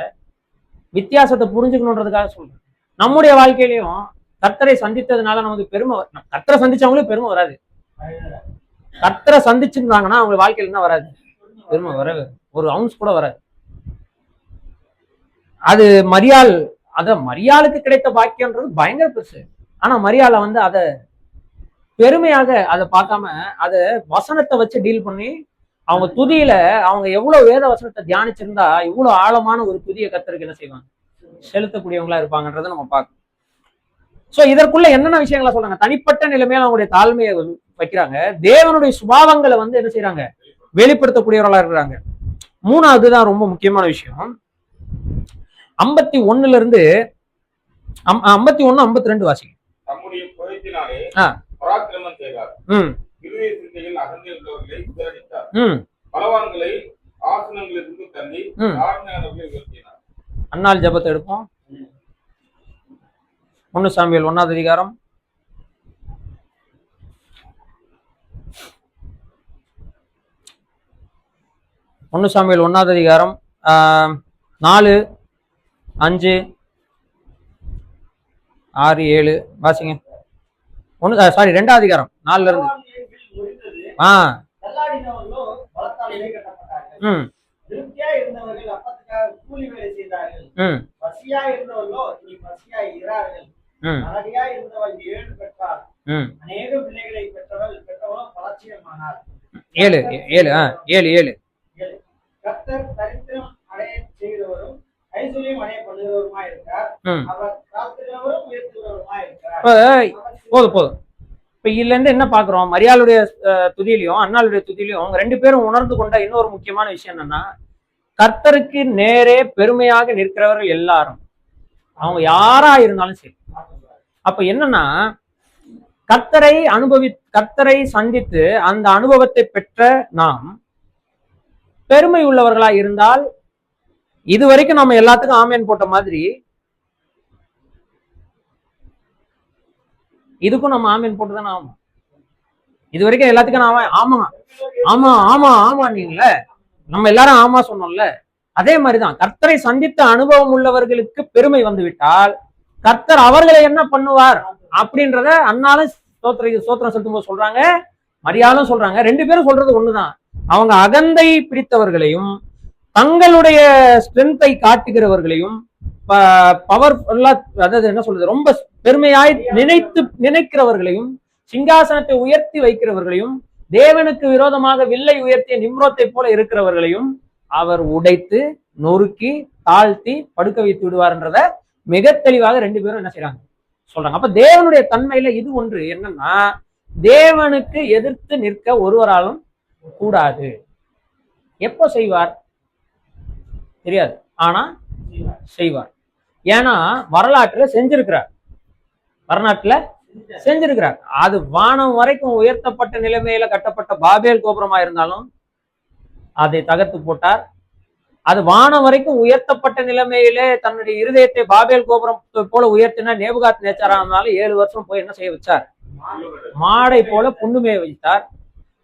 வித்தியாசத்தை புரிஞ்சுக்கணுன்றதுக்காக சொல்றேன். நம்முடைய வாழ்க்கையிலையும் கர்த்தரை சந்தித்ததுனால நமக்கு பெருமை, கர்த்தரை சந்திச்சவங்களும் பெருமை வராது. கர்த்தரை சந்திச்சிருந்தாங்கன்னா அவங்க வாழ்க்கையில என்ன வராது, பெருமை வரவே, ஒரு அவுன்ஸ் கூட வராது. அது மரியாளுக்கு கிடைத்த பாக்கியம்ன்றது பயங்கர பெருசு. ஆனா மரியாதை வந்து அதை பெருமையாக அதை பார்க்காம அதை வசனத்தை வச்சு டீல் பண்ணி, அவங்க துதியில அவங்க எவ்வளவு வேத வசனத்தை தியானிச்சிருந்தா இவ்வளவு ஆழமான ஒரு துதிய கர்த்தருக்கு என்ன செய்வாங்க, செலுத்தக்கூடியவங்களா இருப்பாங்கன்றதை நம்ம பார்க்கணும். சோ இதற்குள்ள என்னென்ன விஷயங்களா சொல்றாங்க, தனிப்பட்ட நிலைமையில அவங்களுடைய தாழ்மையை வைக்கிறாங்க, தேவனுடைய சுபாவங்களை வந்து என்ன செய்யறாங்க, வெளிப்படுத்தக்கூடியவர்களா இருக்கிறாங்க. 3வது தான் ரொம்ப முக்கியமான விஷயம். 51 இருந்து 51, 52 வாசிங்க. தம்முடைய புகழ்ச்சினாலே பராக்கிரமம் செய்தார். இருதய சிந்தையில் அகந்தை உள்ளவர்களை சிதறடித்தார். பலவான்களை ஆசனங்களிலிருந்து தள்ளி தாழ்மையானவர்களை உயர்த்தினார். அன்னாள் ஜெபத்தை எடுப்போம். 1 சாமுவேல் 1ஆவது அதிகாரம் 1 சாமுவேல் 1ஆவது அதிகாரம் 4, 5, 6, 7 வாசிங்க. 2ஆவது அதிகாரம் 4ல இருந்து. தள்ளாடினவர்களோ பலத்தால் இடைக்கட்டப்பட்டார்கள். திருப்தியா இருந்தவர்கள் அப்பத்துக்காக கூலி வேலை செய்தார்கள். பசியா இருந்தவர்களோ இனி பசியாய் இரார்கள். அழகியா இருந்தவள் 7 பெற்றாள். அநேக பிள்ளைகளை பெற்றவளோ பலட்சியமானாள். 7. கர்த்தர் தரித்திரம் அடைய செய்கிறவரும் ஐஸ்வர்யம் அடைய பண்ணுகிறவருமாய் இருக்கிறார். அவர் தாழ்த்துகிறவரும் உயர்த்துகிறவருமாய் இருக்கிறார். போதும். இப்ப இதுல இருந்து என்ன பாக்குறோம்? மரியாளுடைய துதியிலையும் அன்னாளுடைய துதியிலையும் அவங்க 2 பேரும் உணர்ந்து கொண்ட இன்னொரு முக்கியமான விஷயம் என்னன்னா, கர்த்தருக்கு நேரே பெருமையாக நிற்கிறவர்கள் எல்லாரும், அவங்க யாரா இருந்தாலும் சரி. அப்ப என்னன்னா, கர்த்தரை சந்தித்து அந்த அனுபவத்தை பெற்ற நாம் பெருமை உள்ளவர்களா இருந்தால், இதுவரைக்கும் நம்ம எல்லாத்துக்கும் ஆமேன் போட்ட மாதிரி இதுக்கும் நம்ம ஆமீன் போட்டுதானே ஆகும். இது வரைக்கும் எல்லாத்துக்கும் நான் ஆமா ஆமா ஆமா ஆமா நீங்கள நம்ம எல்லாரும் ஆமா சொன்னோம்ல, அதே மாதிரிதான் கர்த்தரை சந்தித்த அனுபவம் உள்ளவர்களுக்கு பெருமை வந்து விட்டால் கர்த்தர் அவர்களை என்ன பண்ணுவார் அப்படின்றத அன்னாலும் சோத்திரம் செலுத்தும் போது சொல்றாங்க, மரியாளும் சொல்றாங்க. 2 பேரும் சொல்றது ஒண்ணுதான். அவங்க அகந்தை பிடித்தவர்களையும் தங்களுடைய ஸ்ட்ரென்த்தை காட்டுகிறவர்களையும் பவர்ஃபுல்லா, அதாவது என்ன சொல்றது, ரொம்ப பெருமையாய் நினைக்கிறவர்களையும் சிங்காசனத்தை உயர்த்தி வைக்கிறவர்களையும் தேவனுக்கு விரோதமாக வில்லை உயர்த்திய நிம்ரோத்தை போல இருக்கிறவர்களையும் அவர் உடைத்து நொறுக்கி தாழ்த்தி படுக்க வைத்து விடுவார்ன்றத மிக தெளிவாக 2 பேரும் என்ன செய்யறாங்க சொல்றாங்க. அப்ப தேவனுடைய தன்மையில இது ஒன்று என்னன்னா, தேவனுக்கு எதிர்த்து நிற்க ஒருவராலும் கூடாது. எப்போ செய்வார் தெரியாது, ஆனா செய்வார். ஏன்னா வரலாற்றுல செஞ்சிருக்கிறார். அது வானம் வரைக்கும் உயர்த்தப்பட்ட நிலைமையில கட்டப்பட்ட பாபேல் கோபுரமா இருந்தாலும் அதை தகர்த்து போட்டார். அது வானம் வரைக்கும் உயர்த்தப்பட்ட நிலைமையிலே தன்னுடைய இருதயத்தை பாபேல் கோபுரம் போல உயர்த்தினா நேபுகாத் நேச்சாரா இருந்தாலும் 7 வருஷம் போய் என்ன செய்ய வச்சார்? மாடை போல புண்ணுமே வைத்தார்.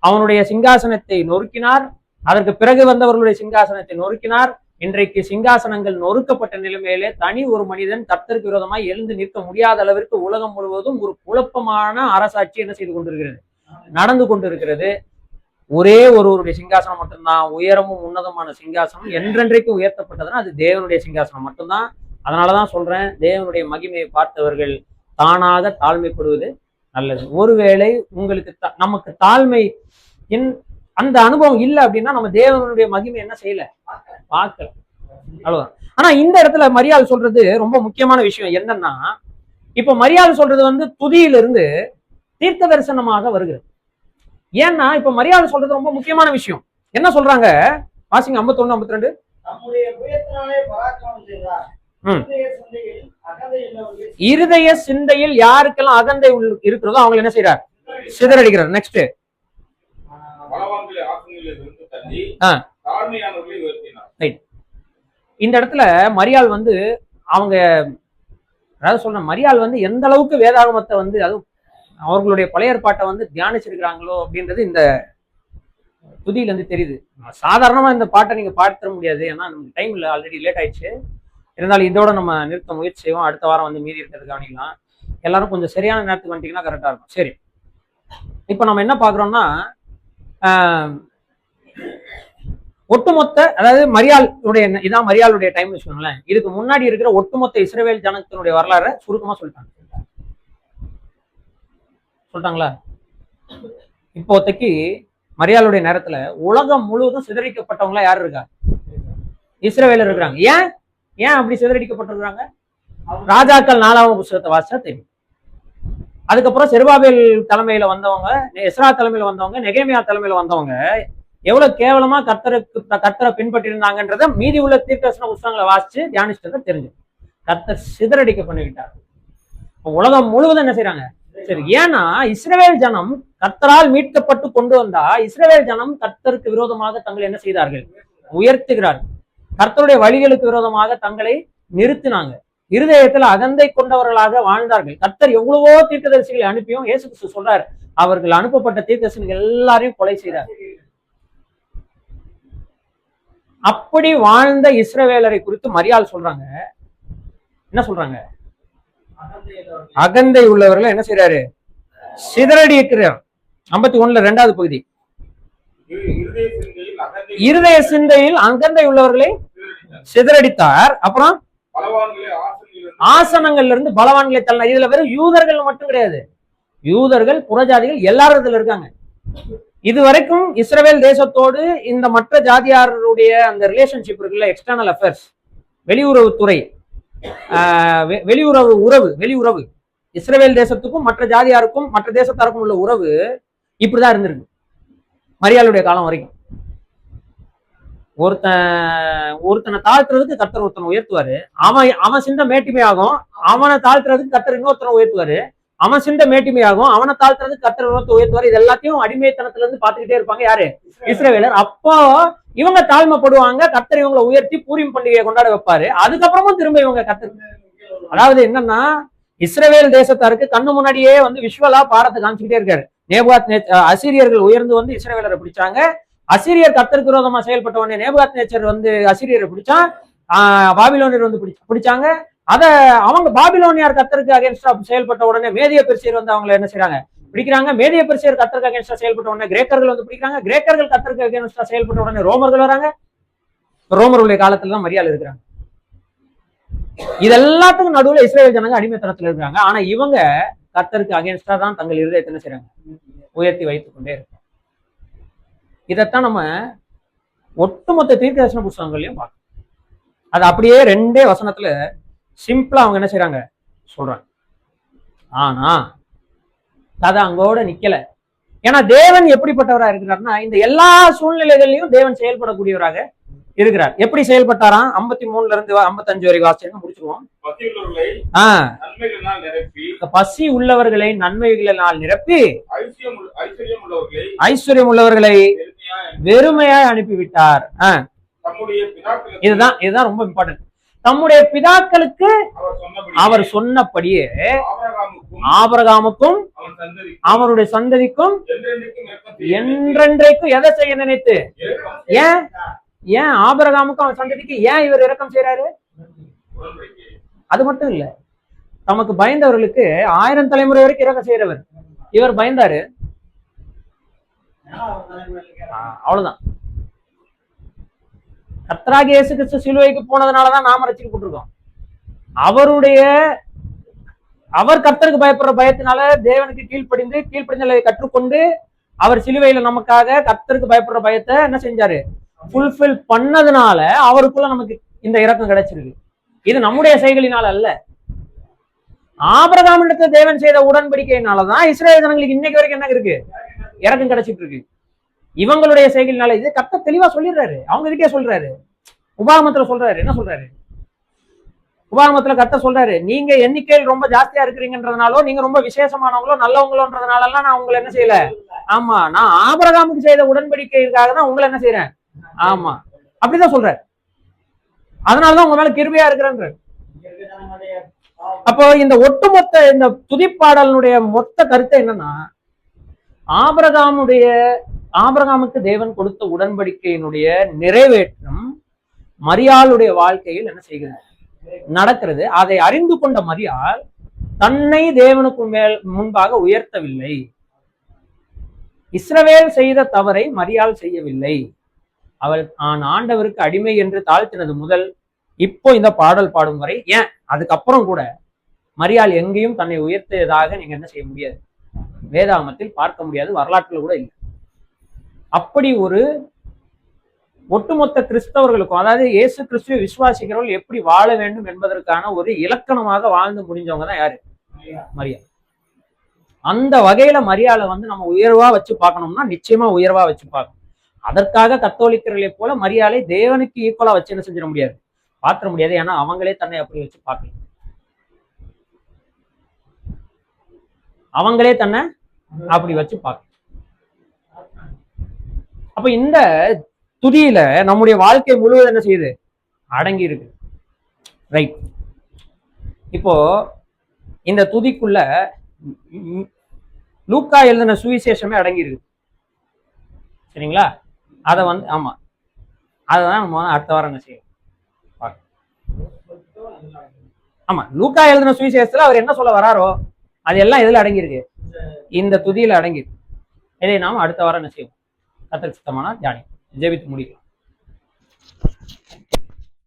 அவனுடைய சிங்காசனத்தை நொறுக்கினார். அதற்கு பிறகு வந்தவர்களுடைய சிங்காசனத்தை நொறுக்கினார். இன்றைக்கு சிங்காசனங்கள் நொறுக்கப்பட்ட நிலைமையிலே தனி ஒரு மனிதன் கர்த்தருக்கு விரோதமாய் எழுந்து நிற்க முடியாத அளவிற்கு உலகம் முழுவதும் ஒரு குழப்பமான அரசாட்சி என்ன செய்து கொண்டிருக்கிறது, நடந்து கொண்டிருக்கிறது. ஒரே ஒருவருடைய சிங்காசனம் மட்டும்தான் உயரமும் உன்னதமான சிங்காசனம், என்றென்றைக்கு உயர்த்தப்பட்டதுன்னா அது தேவனுடைய சிங்காசனம் மட்டும்தான். அதனாலதான் சொல்றேன், தேவனுடைய மகிமையை பார்த்தவர்கள் தானாக தாழ்மைப்படுவது நல்லது. ஒருவேளை உங்களுக்கு நமக்கு தாழ்மை அந்த அனுபவம் இல்லை அப்படின்னா நம்ம தேவனுடைய மகிமை என்ன செய்யல, பார்க்கல, அவ்வளவுதான். ஆனா இந்த இடத்துல மரியாள் சொல்றது ரொம்ப முக்கியமான விஷயம் என்னன்னா, இப்ப மரியாள் சொல்றது வந்து துதியிலிருந்து தீர்க்க தரிசனமாக வருகிறது. ஏன்னா இப்ப மரியாள் சொல்றது ரொம்ப முக்கியமான விஷயம். என்ன சொல்றாங்க வாசிங்க, 51, 52. இருதய சிந்தையில் யாருக்கெல்லாம் அகந்தை இருக்கிறதோ அவங்க என்ன செய்யறார்? சிதறடிக்கிறார். நெக்ஸ்ட், இந்த இடத்துல மரியாள் வந்து அவங்க, அதாவது சொல்ற மரியாள் வந்து எந்த அளவுக்கு வேதாகமத்தை வந்து அதுவும் அவர்களுடைய பழைய ஏற்பாட்டை வந்து தியானிச்சிருக்கிறாங்களோ அப்படின்றது இந்த துதியில இருந்து தெரியுது. சாதாரணமா இந்த பாட்டை நீங்க பாட முடியாது, ஏன்னா நமக்கு டைம் இல்லை, ஆல்ரெடி லேட் ஆயிடுச்சு. இருந்தாலும் இதோட நம்ம நிறுத்த முயற்சி செய்வோம். அடுத்த வாரம் வந்து மீதி இருக்கிறது கவனிக்கலாம். எல்லாரும் கொஞ்சம் சரியான நேரத்துக்கு வந்துட்டீங்கன்னா கரெக்டா இருக்கும். சரி, இப்ப நம்ம என்ன பாக்குறோம்னா, ஒட்டுமொத்த, அதாவது மரியாளுடைய, இதான் மரியாளுடைய டைம் வச்சுக்கோங்களேன். இதுக்கு முன்னாடி இருக்கிற ஒட்டுமொத்த இஸ்ரவேல் ஜனத்தினுடைய வரலாறு சுருக்கமா சொல்லிட்டாங்களா? இப்போதைக்கு மரியாளுடைய நேரத்துல உலகம் முழுவதும் சிதறடிக்கப்பட்டவங்களா யாரு இருக்கா? இஸ்ரவேலர் இருக்கிறாங்க. ஏன் அப்படி சிதறடிக்கப்பட்டிருக்கிறாங்க? ராஜாக்கள் 4ஆம் புத்தகத்தை வாசிச்சா தெரியும். அதுக்கப்புறம் செருபாபேல் தலைமையில வந்தவங்க, எஸ்ரா தலைமையில வந்தவங்க, நெகேமியா தலைமையில வந்தவங்க எவ்வளவு கேவலமா கர்த்தரை பின்பற்றி இருந்தாங்கன்றத மீதி உள்ள தீர்க்கதரிசன புத்தகங்களை வாசிச்சு தியானிச்சதை தெரிஞ்சு கர்த்தர் சிதறடிக்க பண்ணிக்கிட்டார். உலகம் முழுவதும் என்ன செய்யறாங்க? சரி, ஏன்னா இஸ்ரவேல் ஜனம் கர்த்தரால் மீட்கப்பட்டு கொண்டு வந்தா இஸ்ரவேல் ஜனம் கர்த்தருக்கு விரோதமாக தங்களை என்ன செய்தார்கள்? உயர்த்துகிறார்கள். கர்த்தருடைய வழிகளுக்கு விரோதமாக தங்களை நிறுத்தினாங்க. இருதயத்துல அகந்தை கொண்டவர்களாக வாழ்ந்தார்கள். கர்த்தர் எவ்வளவோ தீர்க்கதரிசிகளை அனுப்பியும் இயேசு கிறிஸ்து சொல்றாரு, அவர்கள் அனுப்பப்பட்ட தீர்க்கதரிசிகள் எல்லாரையும் கொலை செய்தார். அப்படி வாழ்ந்த இஸ்ரவேலரை குறித்து மரியாள் சொல்றாங்க, என்ன சொல்றாங்க? அகந்தை உள்ளவர்களை என்ன செய்யறாரு? சிதறடி இருக்கிறார். 51 2வது பகுதி. இருதய சிந்தையில் அகந்தை உள்ளவர்களை சிதறடித்தார். அப்புறம் ஆசனங்கள்ல இருந்து பலவான்களை தள்ளினார். இதுல வெறும் யூதர்கள் மட்டும் கிடையாது, யூதர்கள் புறஜாதிகள் எல்லாரும் இதுல இருக்காங்க. இதுவரைக்கும் இஸ்ரவேல் தேசத்தோடு இந்த மற்ற ஜாதியாருடைய அந்த ரிலேஷன்ஷிப் இருக்குல்ல, எக்ஸ்டர்னல் அஃபேர்ஸ், வெளியுறவுத்துறை, வெளியுறவு இஸ்ரவேல் தேசத்துக்கும் மற்ற ஜாதியாருக்கும் மற்ற தேசத்தாருக்கும் உள்ள உறவு இப்படிதான் இருந்திருக்கு மரியாளுடைய காலம் வரைக்கும். ஒருத்தனை தாழ்த்துறதுக்கு கர்த்தர் ஒருத்தனை உயர்த்துவாரு, அவன் சிந்த மேட்டிமையாகும். அவனை தாழ்த்துறதுக்கு கர்த்தர் இன்னொருத்தனை உயர்த்துவாரு, அவன் சிந்த மேட்டிமையாகும். அவனை தாழ்த்துறதுக்கு கர்த்தர் இன்னொருத்தர் உயர்த்துவாரு. இது எல்லாத்தையும் அடிமைத்தனத்துல இருந்து பாத்துக்கிட்டே இருப்பாங்க யாரு? இஸ்ரவேலர். அப்போ இவங்க தாழ்மைப்படுவாங்க, கர்த்தர் இவங்களை உயர்த்தி பூரிம் பண்டிகையை கொண்டாட வைப்பாரு. அதுக்கப்புறமும் திரும்ப இவங்க கர்த்தர், அதாவது என்னன்னா இஸ்ரவேல் தேசத்தாருக்கு கண்ணு முன்னாடியே வந்து விஷுவலா பாடத்தை காமிச்சுக்கிட்டே இருக்காரு. அசீரியர்கள் உயர்ந்து வந்து இஸ்ரவேலரை பிடிச்சாங்க. அசீரியர் கர்த்தருக்கு விரோதமா செயல்பட்ட உடனே நேபுகாத் நேச்சர் வந்து அசீரியரை பிடிச்சான். பாபிலோனியர் வந்து பிடிச்சாங்க. அத அவங்க பாபிலோனியார் கர்த்தருக்கு அகேன்ஸ்டா செயல்பட்ட உடனே மேதிய பெர்சியர் வந்து அவங்களை என்ன செய்யறாங்க? பிடிக்கிறாங்க. மேதிய பெர்சியர் கர்த்தருக்கு அகேன்ஸ்டா செயல்பட்ட உடனே கிரேக்கர்கள் வந்து பிடிக்கிறாங்க. கிரேக்கர்கள் கர்த்தருக்கு அகேன்ஸ்டா செயல்பட்ட உடனே ரோமர்கள் வராங்க. ரோமர்களுடைய காலத்துல தான் மரியாதை இருக்கிறாங்க. இது எல்லாத்துக்கும் நடுவுல இஸ்ரேல் ஜனங்க அடிமைத்தனத்துல இருக்காங்க. ஆனா இவங்க கர்த்தருக்கு அகேன்ஸ்டா தான் தங்கள் இருதயத்தை என்ன செய்றாங்க? உயர்த்தி வைத்துக் கொண்டே இருக்காங்க. இதைத்தான் நம்ம ஒட்டுமொத்த தீர்க்கதரிசன புத்தகங்களையும் பார்க்கணும். அது அப்படியே 2 வசனத்துல சிம்பிளா அவங்க என்ன செய்யறாங்க? சொல்றாங்க. ஆனா கதை அங்கோட நிக்கல. ஏன்னா தேவன் எப்படிப்பட்டவரா இருக்கிறார்னா, இந்த எல்லா சூழ்நிலைகளையும் தேவன் செயல்படக்கூடியவராக இருக்கிறார். எப்படி செயல்பட்டாராம்? 53 இருந்து 55 வரை வாசிச்சு முடிச்சுருவோம். பசி உள்ளவர்களை நன்மைகளினால் நிரப்பி ஐஸ்வர்யம் உள்ளவர்களை வெறுமையாய் அனுப்பிவிட்டார். இதுதான் ரொம்ப இம்பார்ட்டன்ட். தம்முடைய பிதாக்களுக்கு அவர் சொன்னபடியே ஆபிரகாமுக்கும் அவருடைய சந்ததிக்கும் என்றென்றைக்கும் எதை செய்ய நினைத்து, ஏன் ஆபிரகாமுக்கும் அவன் சந்ததிக்கு ஏன் இவர் இரக்கம் செய்யறாரு? அது மட்டும் இல்ல, தமக்கு பயந்தவர்களுக்கு 1000 தலைமுறை வரைக்கும் இரக்கம் செய்யறவர். இவர் பயந்தாரு, அவ்வளவுதான். கர்த்தராகிய இயேசு கிறிஸ்து சிலுவைக்கு போனதுனாலதான் நாம ரட்சிக்கப்பட்டிருக்கோம். அவர் கர்த்தருக்கு பயப்படுற பயத்தினால தேவனுக்கு கீழ்ப்படிந்து கற்றுக்கொண்டு அவர் சிலுவையில நமக்காக கர்த்தருக்கு பயப்படுற பயத்தை என்ன செஞ்சாரு? ஃபுல்ஃபில் பண்ணதுனால அவருக்குள்ள நமக்கு இந்த இரக்கம் கிடைச்சிருக்கு. இது நம்முடைய செய்களினால அல்ல, ஆபிரகாமிடத்தில் தேவன் செய்த உடன்படிக்கையினாலதான் இஸ்ரேல் ஜனங்களுக்கு இன்னைக்கு வரைக்கும் என்ன இருக்கு? இரக்கம் கிடைச்சிட்டு இருக்கு. இவங்களுடைய செய்களினால. இது கர்த்தர் தெளிவா சொல்லிடுறாரு, அவங்க கிட்டே சொல்றாரு. உபாகமத்துல சொல்றாரு, என்ன சொல்றாரு? உபாகமத்துல கர்த்தர் சொல்றாரு, நீங்க எண்ணிக்கையில் ரொம்ப ஜாஸ்தியா இருக்கிறீங்கன்றதுனாலோ, நீங்க ரொம்ப விசேஷமானவங்களோ நல்லவங்களோன்றதுனால நான் உங்களை என்ன செய்யல. ஆமா, நான் ஆபிரகாமுக்கு செய்த உடன்படிக்கைக்காக தான் உங்களை என்ன செய்யறேன். ஆமா, அப்படிதான் சொல்றாரு. அதனாலதான் உங்க மேல கிருபையா இருக்கிறேன். அப்போ இந்த ஒட்டுமொத்த இந்த துதிப்பாடலுடைய மொத்த கருத்து என்னன்னா, ஆபிரகாமுக்கு தேவன் கொடுத்த உடன்படிக்கையினுடைய நிறைவேற்றம் மரியாளுடைய வாழ்க்கையில் என்ன செய்கிறது? நடக்கிறது. அதை அறிந்து கொண்ட மரியாள் தன்னை தேவனுக்கு முன்பாக உயர்த்தவில்லை. இஸ்ரவேல் செய்த தவறை மரியாள் செய்யவில்லை. அவள் ஆண்டவருக்கு அடிமை என்று தாழ்த்தினது முதல் இப்போ இந்த பாடல் பாடும் வரை, ஏன் அதுக்கப்புறம் கூட மரியாள் எங்கேயும் தன்னை உயர்த்தியதாக நீங்க என்ன செய்ய முடியாது, வேதாகமத்தில் பார்க்க முடியாது, வரலாற்றில் கூட இல்லை. அப்படி ஒரு ஒட்டுமொத்த கிறிஸ்தவர்களுக்கும், அதாவது இயேசு கிறிஸ்துவ விசுவாசிக்கிறவர்கள் எப்படி வாழ வேண்டும் என்பதற்கான ஒரு இலக்கணமாக வாழ்ந்து முடிஞ்சவங்க தான் யாரு? மரியாள். அந்த வகையில மரியாளை நம்ம உயர்வா வச்சு பார்க்கணும்னா நிச்சயமா உயர்வா வச்சு பார்க்கணும். அதற்காக கத்தோலிக்கர்களை போல மரியாளை தேவனுக்கு ஈக்குவலா வச்சு என்ன செஞ்சிட முடியாது, பாத்திர முடியாது. ஏன்னா அவங்களே தன்னை அப்படி வச்சு பார்க்கல. அவங்களே தன்னை அப்படி வச்சு பார்க்க. அப்ப இந்த துதியில நம்முடைய வாழ்க்கை முழுவதும் என்ன செய்யுது? அடங்கி இருக்கு. ரைட். இப்போ இந்த துதிக்குள்ள லூக்கா எழுதின சுவிசேஷமே அடங்கியிருக்கு. சரிங்களா? அதை வந்து ஆமா, அதுதான் நம்ம அடுத்த வாரம் என்ன செய்யும். ஆமா, லூக்கா எழுதின சுவிசேஷத்துல அவர் என்ன சொல்ல வராரோ அது எல்லாம் எதுல அடங்கியிருக்கு? இந்த துதியில அடங்கியிருக்கு. இதை நாம் அடுத்த வாரம் என்ன செய்வோம். கர்த்தருக்கு சித்தமானால் தியானிப்போம். ஜெபித்து முடிக்கலாம்.